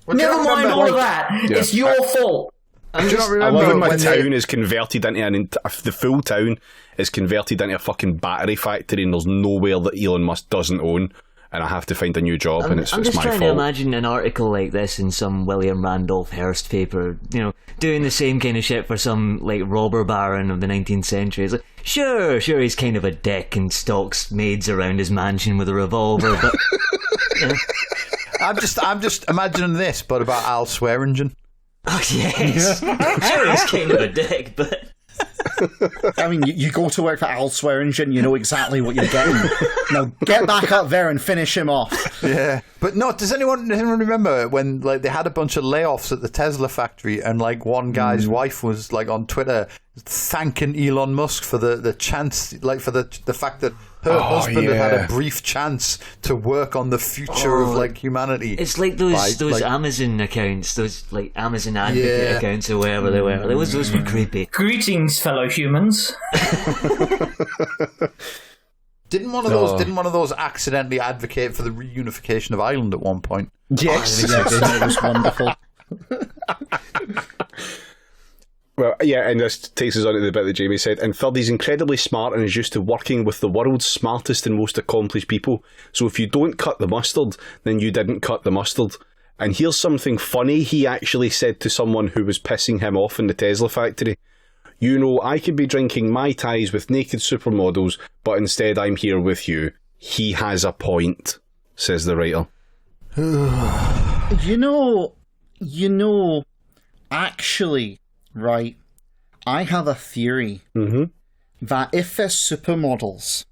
Never mind all of that. Yeah. It's your fault. Do you not I remember love when my when town is converted into the full town is converted into a fucking battery factory, and there's nowhere that Elon Musk doesn't own, and I have to find a new job, and it's I'm just my trying fault. to imagine an article like this in some William Randolph Hearst paper, doing the same kind of shit for some like robber baron of the 19th century. It's like, sure, he's kind of a dick and stalks maids around his mansion with a revolver, but I'm just imagining this, but about Al Swearingen. oh yes, sure, he's kind of a dick, but I mean, you go to work for Al Swearingen, you know exactly what you're getting. Now get back up there and finish him off. Yeah, but no. Does anyone remember when like they had a bunch of layoffs at the Tesla factory, and like one guy's wife was like on Twitter thanking Elon Musk for the chance, like for the fact that her husband had had a brief chance to work on the future of like humanity. It's like those Amazon accounts, those like Amazon advocate accounts or wherever they were. Those were creepy. Greetings, fellow humans. Didn't one of those accidentally advocate for the reunification of Ireland at one point? Yes, it was wonderful. Well, yeah, and this takes us on to the bit that Jamie said. And third, he's incredibly smart and is used to working with the world's smartest and most accomplished people. So if you don't cut the mustard, then you didn't cut the mustard. And here's something funny he actually said to someone who was pissing him off in the Tesla factory. You know, I could be drinking Mai Tais with naked supermodels, but instead I'm here with you. He has a point, says the writer. You know, actually... Right, I have a theory that if they're supermodels,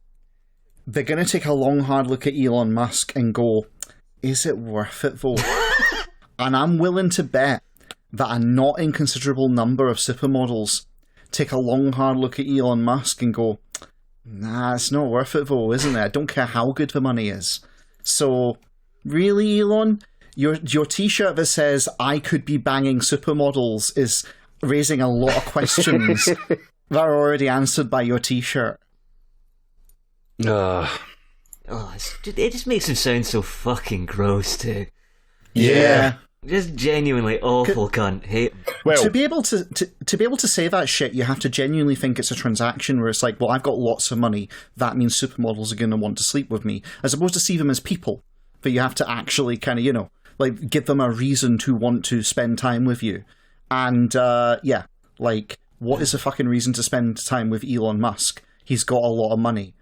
they're going to take a long, hard look at Elon Musk and go, is it worth it though? And I'm willing to bet that a not inconsiderable number of supermodels take a long, hard look at Elon Musk and go, nah, it's not worth it though, isn't it? I don't care how good the money is. So, really, Elon? Your t-shirt that says, I could be banging supermodels is... raising a lot of questions that are already answered by your t-shirt. It just makes him sound so fucking gross too. Yeah. Just genuinely awful cunt. Hate him. Well, to be able to say that shit, you have to genuinely think it's a transaction where it's like, well, I've got lots of money, that means supermodels are going to want to sleep with me, as opposed to see them as people. But you have to actually kind of, like give them a reason to want to spend time with you. And, what is a fucking reason to spend time with Elon Musk? He's got a lot of money.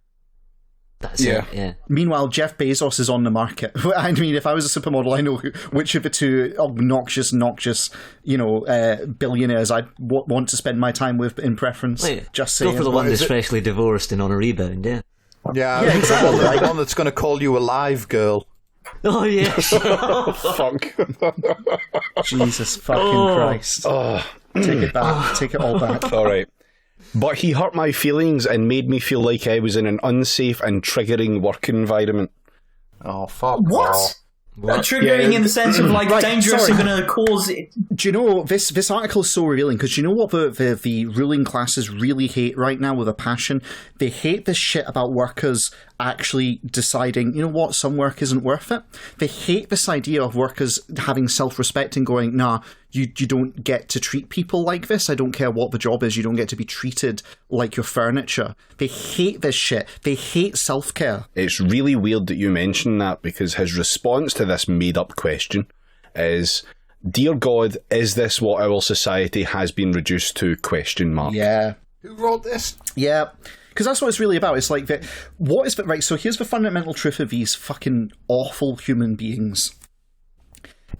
That's it, yeah. Meanwhile, Jeff Bezos is on the market. I mean, if I was a supermodel, I know which of the two obnoxious, billionaires I'd want to spend my time with in preference. Just saying. Go for the one that's freshly divorced and on a rebound, yeah. Yeah, exactly. The one that's going to call you a live girl. Oh, yeah. fuck. Jesus fucking Christ. Take it back. Take it all back. All right. But he hurt my feelings and made me feel like I was in an unsafe and triggering work environment. Oh, fuck. What? Triggering in the sense of like dangerous and going to cause it. Do you know this article is so revealing because you know what the ruling classes really hate right now with a passion? They hate this shit about workers actually deciding, you know what, some work isn't worth it. They hate this idea of workers having self-respect and going, nah, you don't get to treat people like this. I don't care what the job is. You don't get to be treated like your furniture. They hate this shit. They hate self-care. It's really weird that you mention that because his response to this made-up question is, dear God, is this what our society has been reduced to? ? Yeah. Who wrote this? Yeah. Because that's what it's really about. It's like, right, so here's the fundamental truth of these fucking awful human beings.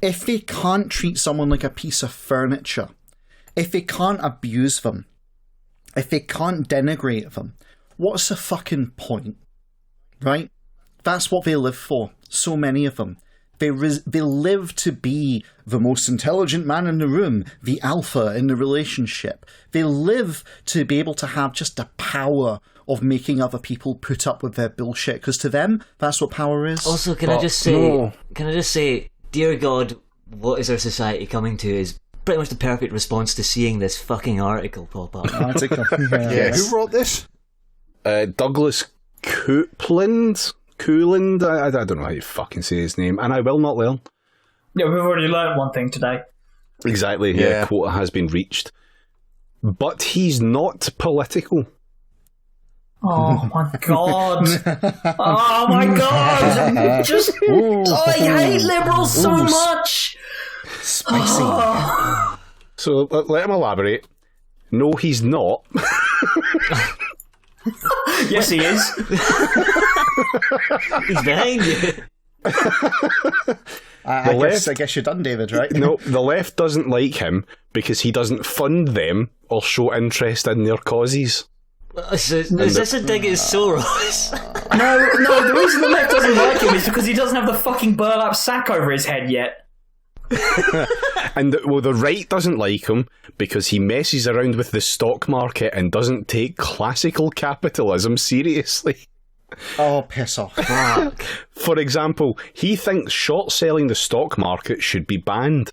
If they can't treat someone like a piece of furniture, if they can't abuse them, if they can't denigrate them, what's the fucking point? Right? That's what they live for. So many of them. They live to be the most intelligent man in the room, the alpha in the relationship. They live to be able to have just the power of making other people put up with their bullshit, because to them, that's what power is. Also, can I just say, dear God, what is our society coming to is pretty much the perfect response to seeing this fucking article pop up. Yes. Who wrote this? Douglas Coupland? Cooland? I don't know how you fucking say his name, and I will not learn. Yeah, we've already learned one thing today. Exactly, yeah. Quota has been reached. But he's not political. Oh my god. Oh my god. I hate liberals so much. Spicy. So let him elaborate. No, he's not. Yes, he is. He's behind you. I guess you're done, David, right? No, the left doesn't like him because he doesn't fund them or show interest in their causes. So, is this a dig at Soros? No, the reason the left doesn't like him is because he doesn't have the fucking burlap sack over his head yet. And the right doesn't like him because he messes around with the stock market and doesn't take classical capitalism seriously. Oh, piss off. For example, he thinks short-selling the stock market should be banned.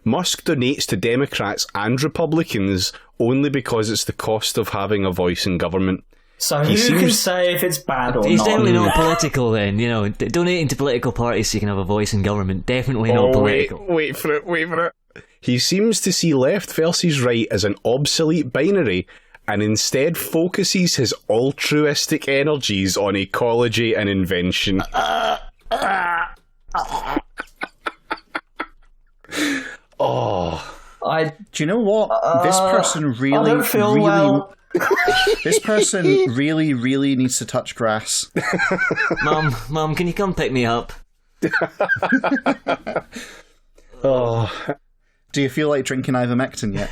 Musk donates to Democrats and Republicans only because it's the cost of having a voice in government. So who can say if it's bad or He's not? definitely not political then, you know. Donating to political parties so you can have a voice in government, definitely not political. Wait for it. He seems to see left versus right as an obsolete binary and instead focuses his altruistic energies on ecology and invention. Do you know what? This person really, I don't feel well. This person really needs to touch grass. Mum, can you come pick me up? Do you feel like drinking ivermectin yet?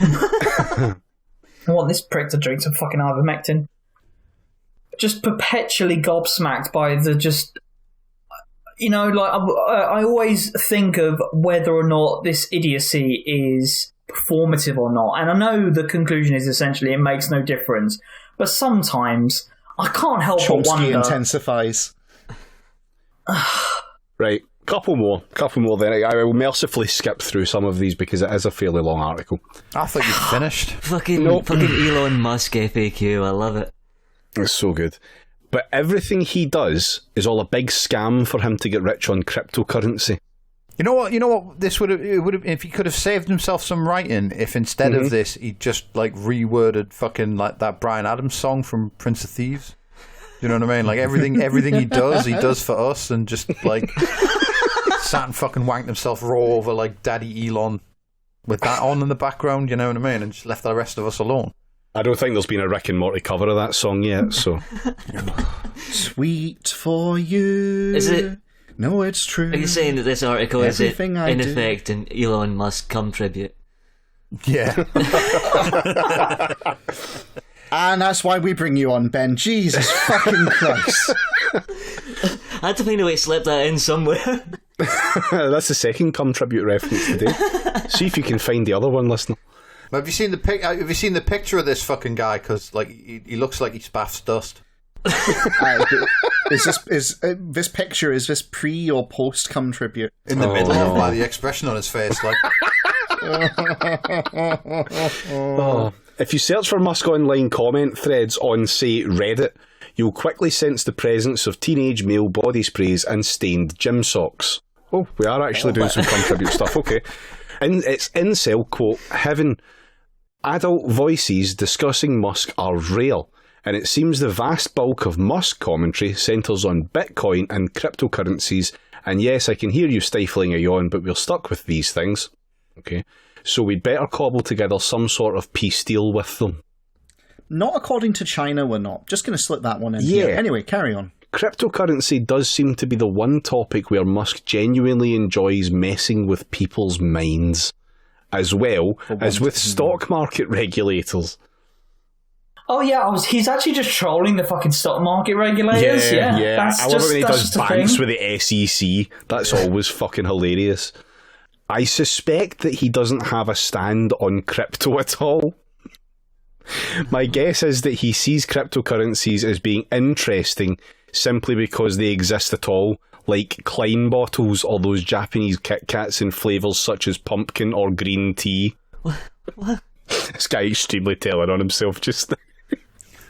I want this prick to drink some fucking ivermectin. Just perpetually gobsmacked by the just... You know, like, I always think of whether or not this idiocy is performative or not. And I know the conclusion is essentially it makes no difference. But sometimes I can't help but Chomsky wonder... intensifies. Right, couple more then. I will mercifully skip through some of these because it is a fairly long article. I thought you'd finished. Fucking Elon Musk FAQ, I love it. It's so good. But everything he does is all a big scam for him to get rich on cryptocurrency. You know what? This would have if he could have saved himself some writing if instead of this he just like reworded fucking like that Bryan Adams song from Prince of Thieves. You know what I mean? Like everything he does for us, and just like sat and fucking wanked himself raw over like Daddy Elon with that on in the background. You know what I mean? And just left the rest of us alone. I don't think there's been a Rick and Morty cover of that song yet, so... Sweet for you. Is it? No, it's true. Are you saying that this article Everything is, in effect, an Elon Musk cum tribute? Yeah. And that's why we bring you on, Ben. Jesus fucking Christ. I had to find a way to slip that in somewhere. That's the second cum tribute reference today. See if you can find the other one, listener. Have you seen the picture of this fucking guy? Because like he looks like he spaffs dust. Is this picture? Is this pre or post cum tribute? In the middle of the expression on his face, like. If you search for Musk online comment threads on, say, Reddit, you'll quickly sense the presence of teenage male body sprays and stained gym socks. Oh, we are actually doing some cum tribute stuff. Okay, and it's incel quote heaven. Adult voices discussing Musk are rare, and it seems the vast bulk of Musk commentary centres on Bitcoin and cryptocurrencies, and yes, I can hear you stifling a yawn, but we're stuck with these things. Okay, so we'd better cobble together some sort of peace deal with them. Not according to China, we're not. Just going to slip that one in here. Anyway, carry on. Cryptocurrency does seem to be the one topic where Musk genuinely enjoys messing with people's minds, as well as with stock market regulators. Oh yeah, he's actually just trolling the fucking stock market regulators. Yeah. I love it when he does banks with the SEC. That's always fucking hilarious. I suspect that he doesn't have a stand on crypto at all. My guess is that he sees cryptocurrencies as being interesting simply because they exist at all, like Klein bottles or those Japanese Kit Kats in flavours such as pumpkin or green tea. What? This guy extremely telling on himself just now.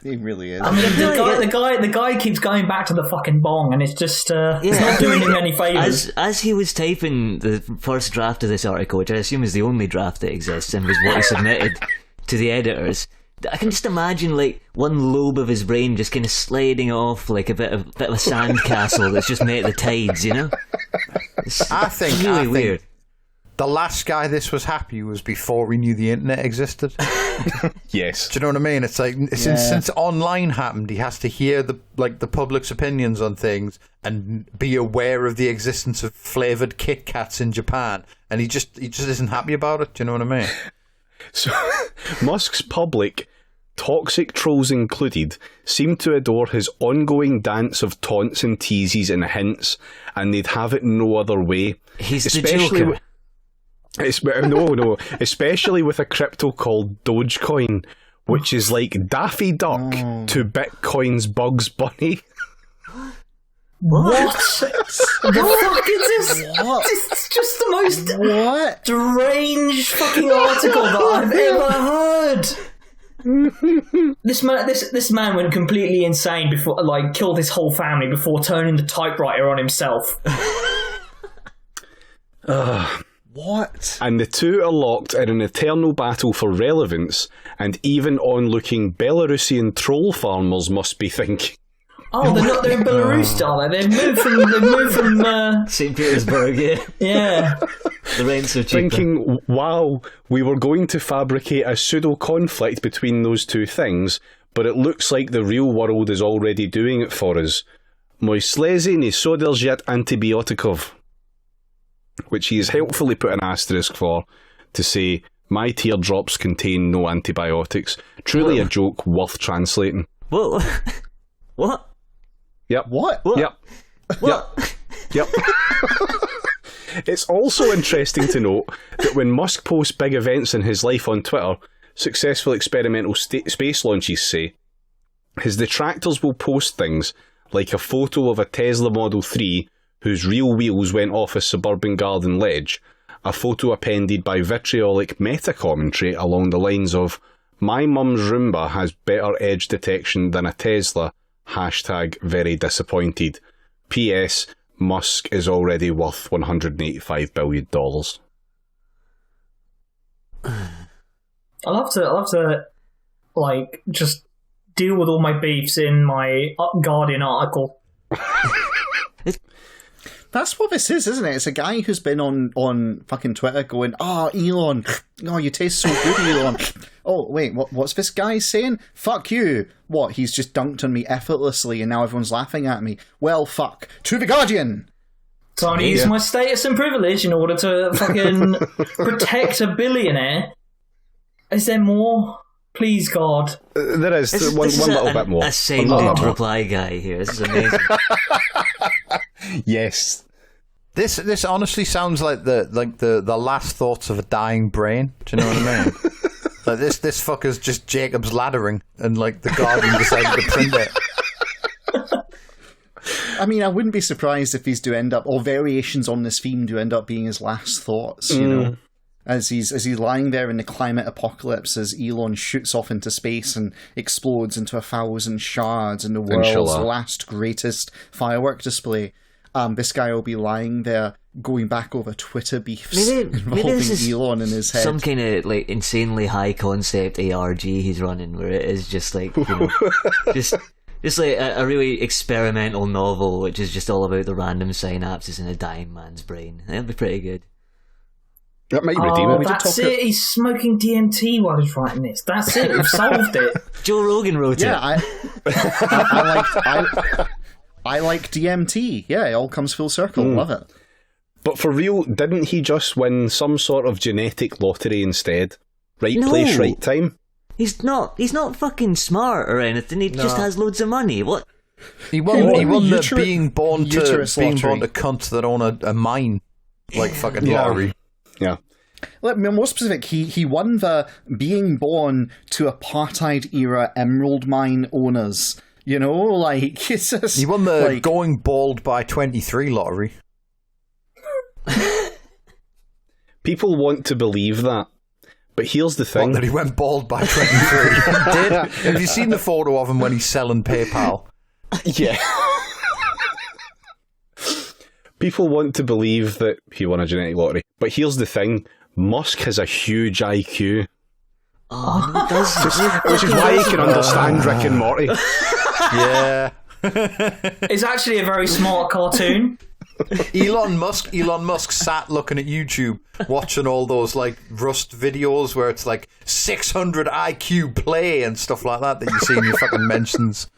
He really is. I mean, the guy keeps going back to the fucking bong, and it's just it's not doing him any favours. As he was typing the first draft of this article, which I assume is the only draft that exists and was what he submitted to the editors, I can just imagine like one lobe of his brain just kind of sliding off like a bit of a sandcastle that's just met the tides, you know? It's I think weird. the last guy this was happy was before he knew the internet existed. Yes. Do you know what I mean? It's like since online happened, he has to hear the public's opinions on things and be aware of the existence of flavored Kit Kats in Japan, and he just isn't happy about it. Do you know what I mean? So, Musk's public, toxic trolls included, seem to adore his ongoing dance of taunts and teases and hints, and they'd have it no other way. He's the Joker. No. Especially with a crypto called Dogecoin, which is like Daffy Duck to Bitcoin's Bugs Bunny. What? The fuck is this? What? It's just the most What? strange fucking article that I've ever heard. This man went completely insane before, like, killed his whole family before turning the typewriter on himself. What? And the two are locked in an eternal battle for relevance, and even on-looking Belarusian troll farmers must be thinking, Oh, they're in Belarus, are they? They've moved from St. Petersburg, yeah. yeah. The rents are cheaper. thinking, wow, we were going to fabricate a pseudo-conflict between those two things, but it looks like the real world is already doing it for us. Mój ślezy nie sodержат antibiotikov. Which he has helpfully put an asterisk for, to say, my teardrops contain no antibiotics. Truly a joke worth translating. What? What? Yep. What? Yep. What? Yep. It's also interesting to note that when Musk posts big events in his life on Twitter, successful experimental space launches say, his detractors will post things like a photo of a Tesla Model 3 whose real wheels went off a suburban garden ledge, a photo appended by vitriolic meta-commentary along the lines of, my mum's Roomba has better edge detection than a Tesla, hashtag very disappointed. P.S. Musk is already worth $185 billion. I love to, like, just deal with all my beefs in my Guardian article. That's what this is, isn't it? It's a guy who's been on fucking Twitter going, Elon, you taste so good, Elon. Oh, wait, what's this guy saying? Fuck you. What, he's just dunked on me effortlessly and now everyone's laughing at me? Well, fuck. To The Guardian! So I'm going to use my status and privilege in order to fucking protect a billionaire. Is there more? Please, God. There is one little bit more. A silent reply guy here. This is amazing. Yes. This honestly sounds like the last thoughts of a dying brain. Do you know what I mean? Like this fucker's just Jacob's laddering, and like the Guardian decided to print it. I mean, I wouldn't be surprised if these do end up, or variations on this theme do end up being his last thoughts, you know? As he's lying there in the climate apocalypse, as Elon shoots off into space and explodes into 1,000 shards in the world's last greatest firework display. This guy will be lying there going back over Twitter beefs involving Elon in his head. Some kind of like insanely high concept ARG he's running, where it is just like, you know, just like a really experimental novel, which is just all about the random synapses in a dying man's brain. That'll be pretty good. That might redeem it. That's it. He's smoking DMT while he's writing this. That's it. We've solved it. Joe Rogan wrote it. I like DMT. Yeah, it all comes full circle. Love it. But for real, didn't he just win some sort of genetic lottery instead? Right place, right time? He's not fucking smart or anything. He just has loads of money. What? He won the being born to cunts that own a mine, like fucking lottery. Yeah. Let me be more specific. He won the being born to apartheid era emerald mine owners. You know, like it's just, he won the going bald by 23 lottery. People want to believe that, but here's the thing: that he went bald by 23. Have you seen the photo of him when he's selling PayPal? Yeah. People want to believe that he won a genetic lottery, but here's the thing: Musk has a huge IQ. Oh, he does. Which is why he can understand Rick and Morty. Yeah. It's actually a very smart cartoon. Elon Musk sat looking at YouTube, watching all those like Rust videos where it's like 600 IQ play and stuff like that you see in your fucking mentions.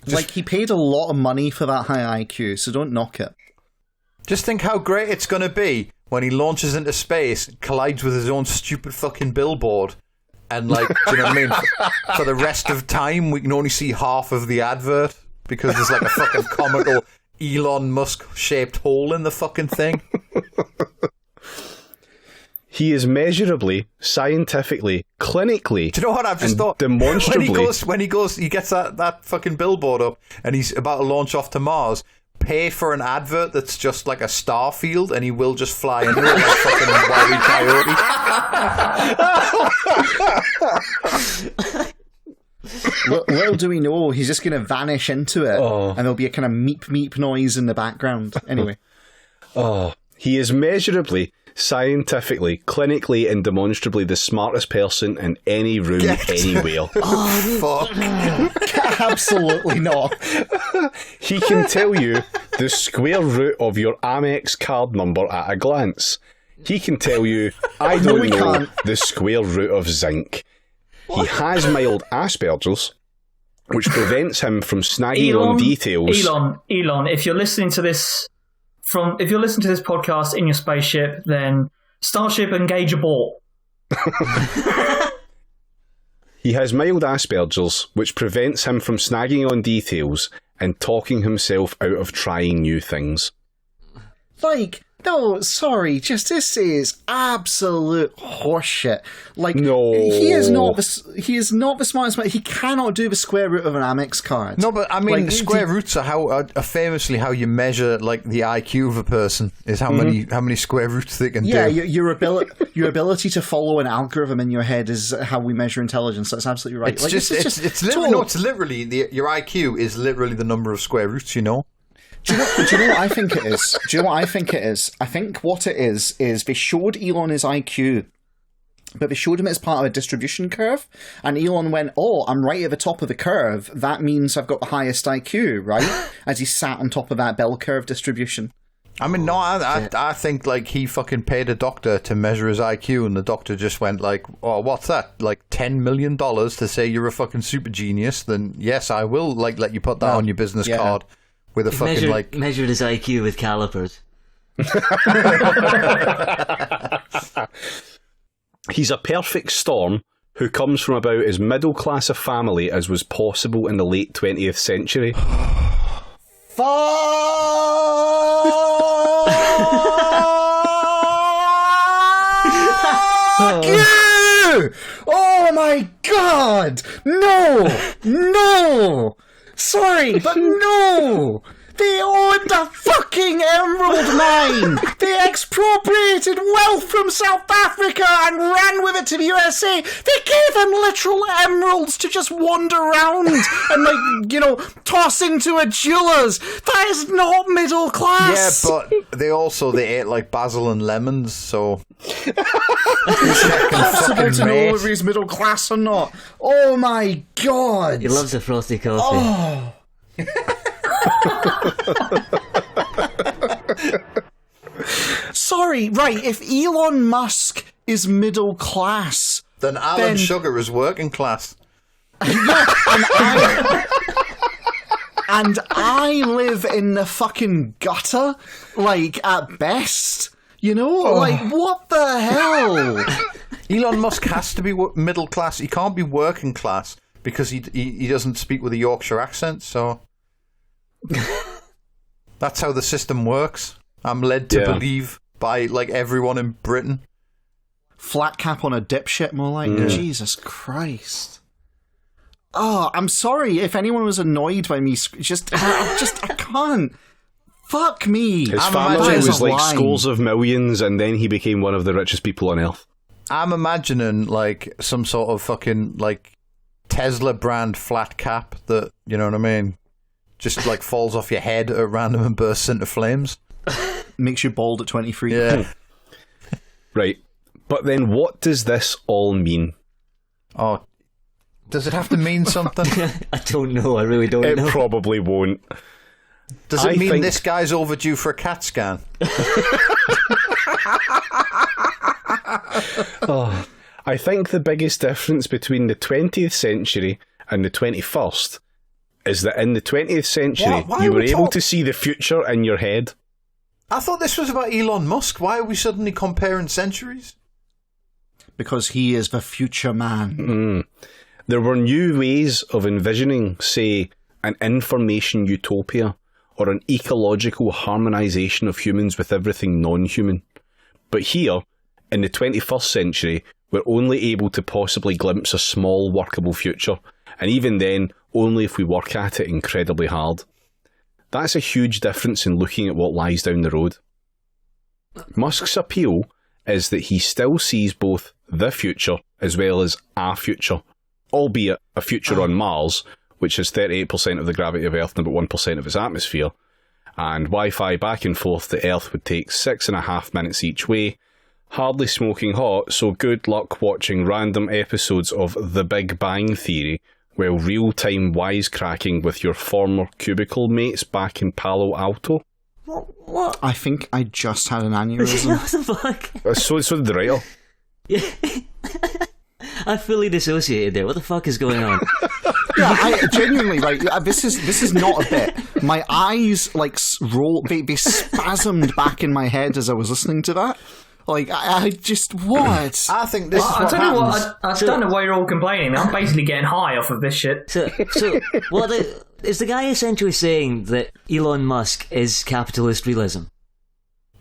Like, he paid a lot of money for that high IQ, so don't knock it. Just think how great it's going to be when he launches into space, collides with his own stupid fucking billboard, and like, do you know what I mean? For the rest of time, we can only see half of the advert because there's like a fucking comical Elon Musk-shaped hole in the fucking thing. He is measurably, scientifically, clinically, Do you know what I've just thought? demonstrably. When he gets that fucking billboard up and he's about to launch off to Mars, pay for an advert that's just like a star field and he will just fly into it like fucking Wile E. Coyote. Little do we know, he's just going to vanish into it, and there'll be a kind of meep meep noise in the background. Anyway. He is measurably, scientifically, clinically, and demonstrably the smartest person in any room, anywhere. Fuck. Absolutely not. He can tell you the square root of your Amex card number at a glance. He can tell you, I don't he know, can't. the square root of zinc. He has mild Asperger's, which prevents him from snagging on details. Elon, if you're listening to this podcast in your spaceship, then Starship engage abort. He has mild Asperger's, which prevents him from snagging on details and talking himself out of trying new things. Like, no, sorry, just this is absolute horseshit. Like, No. he is not the smartest man. He cannot do the square root of an Amex card. No, but I mean, Like, square roots are famously how you measure like the IQ of a person is how many square roots they can Yeah, do. your ability to follow an algorithm in your head is how we measure intelligence. That's absolutely right. It's Like, just, it's literally, no, it's literally your IQ is literally the number of square roots. You know. Do you know what I think it is? I think what it is they showed Elon his IQ, but they showed him as part of a distribution curve, and Elon went, "Oh, I'm right at the top of the curve. That means I've got the highest IQ, right?" As he sat on top of that bell curve distribution. I mean, no, I think like he fucking paid a doctor to measure his IQ, and the doctor just went like, "Oh, what's that? Like $10 million to say you're a fucking super genius? Then yes, I will like let you put that on your business card." With a fucking measured his IQ with calipers. He's a perfect storm who comes from about as middle class a family as was possible in the late 20th century. Fuck you! Oh my god! No! Sorry, but no! They owned a fucking emerald mine! They expropriated wealth from South Africa and ran with it to the USA! They gave them literal emeralds to just wander around and, like, you know, toss into a jeweler's! That is not middle class! Yeah, but they ate like basil and lemons, so... Impossible to know whether he's middle class or not. Oh my god! He loves a frosty coffee. Oh. Sorry, right, if Elon Musk is middle class, then Alan Sugar is working class. And I live in the fucking gutter, like, at best. You know? Like, what the hell? Elon Musk has to be middle class. He can't be working class because he doesn't speak with a Yorkshire accent, so... That's how the system works. I'm led to believe by, like, everyone in Britain. Flat cap on a dipshit, more like. Jesus Christ. Oh, I'm sorry if anyone was annoyed by me. I can't. Fuck me. His family was like scores of millions, and then he became one of the richest people on earth. I'm imagining, like, some sort of fucking, like, Tesla brand flat cap that, you know what I mean, just, like, falls off your head at random and bursts into flames. Makes you bald at 23. Yeah. Right. But then what does this all mean? Oh, does it have to mean something? I don't know. I really don't know. It probably won't. Does it I mean think- this guy's overdue for a CAT scan? I think the biggest difference between the 20th century and the 21st is that in the 20th century, Why you are were we able to see the future in your head. I thought this was about Elon Musk. Why are we suddenly comparing centuries? Because he is the future man. There were new ways of envisioning, say, an information utopia or an ecological harmonisation of humans with everything non-human. But here, in the 21st century, we're only able to possibly glimpse a small workable future, and even then, only if we work at it incredibly hard. That's a huge difference in looking at what lies down the road. Musk's appeal is that he still sees both the future as well as a future, albeit a future on Mars, which has 38% of the gravity of Earth and about 1% of its atmosphere, and Wi-Fi back and forth to Earth would take 6.5 minutes each way, hardly smoking hot, so good luck watching random episodes of The Big Bang Theory while real-time wisecracking with your former cubicle mates back in Palo Alto. What? I think I just had an aneurysm. What the fuck? So did the writer. I fully dissociated there. What the fuck is going on? Yeah, I genuinely, like, this is not a bit. My eyes, like, they spasmed back in my head as I was listening to that. Like, I just, what? I think this is I what tell you happens. what, I don't know why you're all complaining. I'm basically getting high off of this shit. So is the guy essentially saying that Elon Musk is capitalist realism?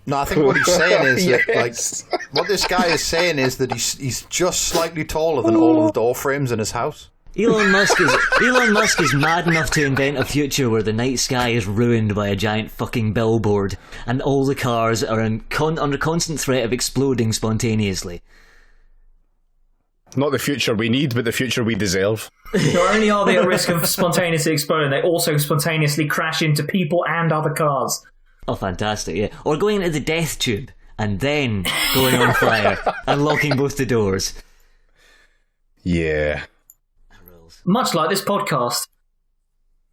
No, I think what he's saying is that, Yes. like, what this guy is saying is that he's just slightly taller than all of the door frames in his house. Elon Musk is mad enough to invent a future where the night sky is ruined by a giant fucking billboard and all the cars are under constant threat of exploding spontaneously. Not the future we need, but the future we deserve. Not only are they at risk of spontaneously exploding, they also spontaneously crash into people and other cars. Oh, fantastic, yeah. Or going into the death tube and then going on fire and locking both the doors. Yeah. Much like this podcast.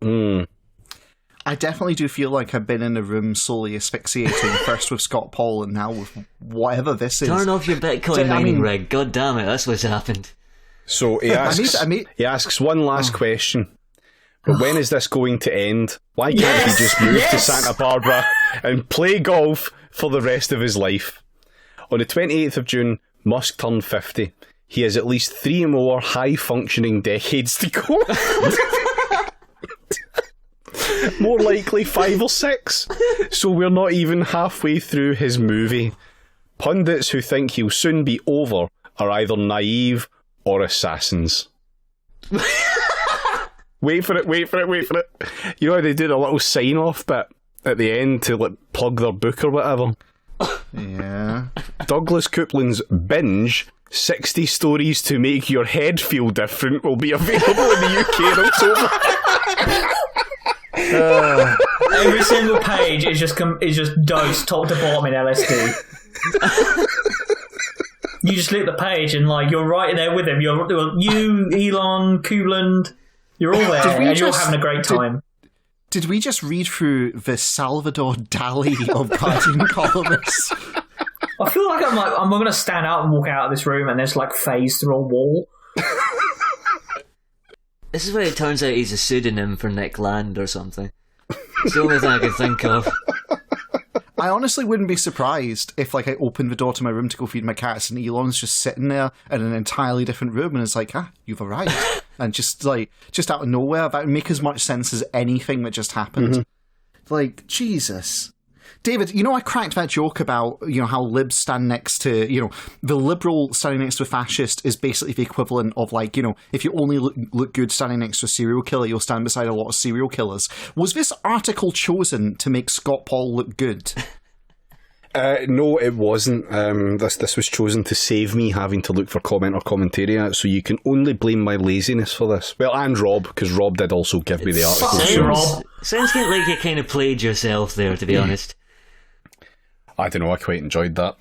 I definitely do feel like I've been in a room solely asphyxiating, first with Scott Paul and now with whatever this is. Turn off your Bitcoin mining rig. God damn it, that's what's happened. So he asks, he asks one last question. But when is this going to end? Why can't he just move to Santa Barbara and play golf for the rest of his life? On the 28th of June, Musk turned 50. He has at least 3 more high-functioning decades to go. More likely 5 or 6. So we're not even halfway through his movie. Pundits who think he'll soon be over are either naive or assassins. Wait for it. You know how they do the little sign-off bit at the end to like plug their book or whatever? Yeah. Douglas Coupland's Binge, 60 Stories to Make Your Head Feel Different will be available in the UK in October. Every single page is just dosed top to bottom in LSD. You just look at the page and like you're right there with him. You, Elon, Coupland, you're all there and you're all having a great time. Did we just read through the Salvador Dali of Guardian columnists? I feel like I'm going to stand out and walk out of this room and just like phase through a wall. This is where it turns out he's a pseudonym for Nick Land or something. It's the only thing I can think of. I honestly wouldn't be surprised if, like, I opened the door to my room to go feed my cats and Elon's just sitting there in an entirely different room and it's like, you've arrived. And just out of nowhere, that would make as much sense as anything that just happened. Mm-hmm. Like, Jesus. David, I cracked that joke about, how libs stand next to, the liberal standing next to a fascist is basically the equivalent of, like, if you only look good standing next to a serial killer, you'll stand beside a lot of serial killers. Was this article chosen to make Scott Paul look good? No, it wasn't. This was chosen to save me having to look for comment or commentary, so you can only blame my laziness for this. Well, and Rob, because Rob did also give me the article. Sounds like you kind of played yourself there, to be honest. I don't know, I quite enjoyed that.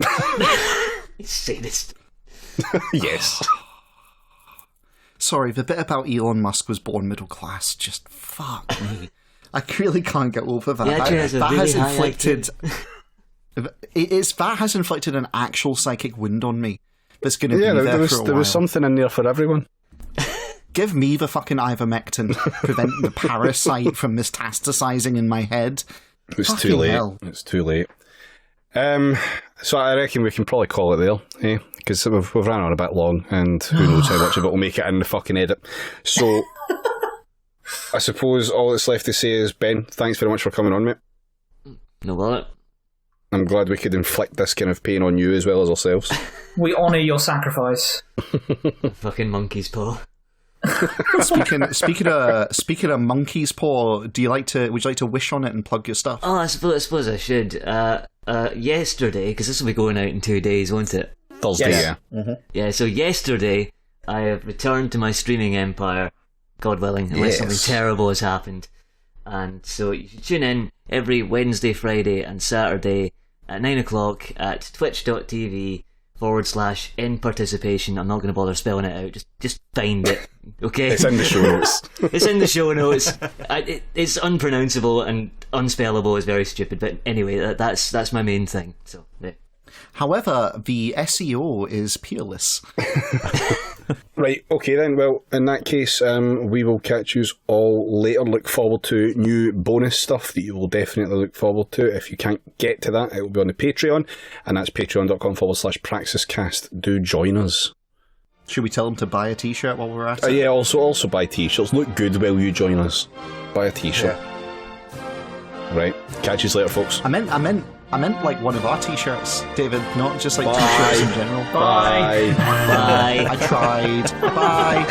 Sadist. Yes. Sorry, the bit about Elon Musk was born middle class, just fuck me. I really can't get over that. Yeah, actually, has a that really has high inflicted. That has inflicted an actual psychic wound on me. That's going to be there for a while. There was something in there for everyone. Give me the fucking ivermectin. Prevent the parasite from metastasizing in my head. It's Fucking too late. hell. It's too late. So I reckon we can probably call it there, because we've ran on a bit long, and who knows how much of it will make it in the fucking edit. So I suppose all that's left to say is, Ben, thanks very much for coming on, mate. No bother. I'm glad we could inflict this kind of pain on you as well as ourselves. We honour your sacrifice. Fucking monkey's paw. Speaking of monkey's paw, would you like to wish on it and plug your stuff? Oh, I suppose I should. Yesterday, because this will be going out in 2 days, won't it? Thursday, Yes. yeah. Yeah, so yesterday, I have returned to my streaming empire, God willing, unless something terrible has happened. And so you should tune in every Wednesday, Friday and Saturday at 9 o'clock at twitch.tv/in participation. I'm not going to bother spelling it out, just find it, okay? It's in the show notes. It's in the show notes. It's unpronounceable and unspellable. It's very stupid, but anyway, that's my main thing. So, yeah. However, the SEO is peerless. Right, okay then. Well, in that case, we will catch you all later. Look forward to new bonus stuff that you will definitely look forward to. If you can't get to that, it will be on the Patreon, and that's patreon.com/PraxisCast. Do join us. Should we tell them to buy a t-shirt while we're at it? Yeah, also buy t-shirts. Look good while you join us. Buy a t-shirt. Yeah. Right, catch you later, folks. I meant like one of our t-shirts, David, not just like Bye. t-shirts in general. Bye. Bye. I tried. Bye.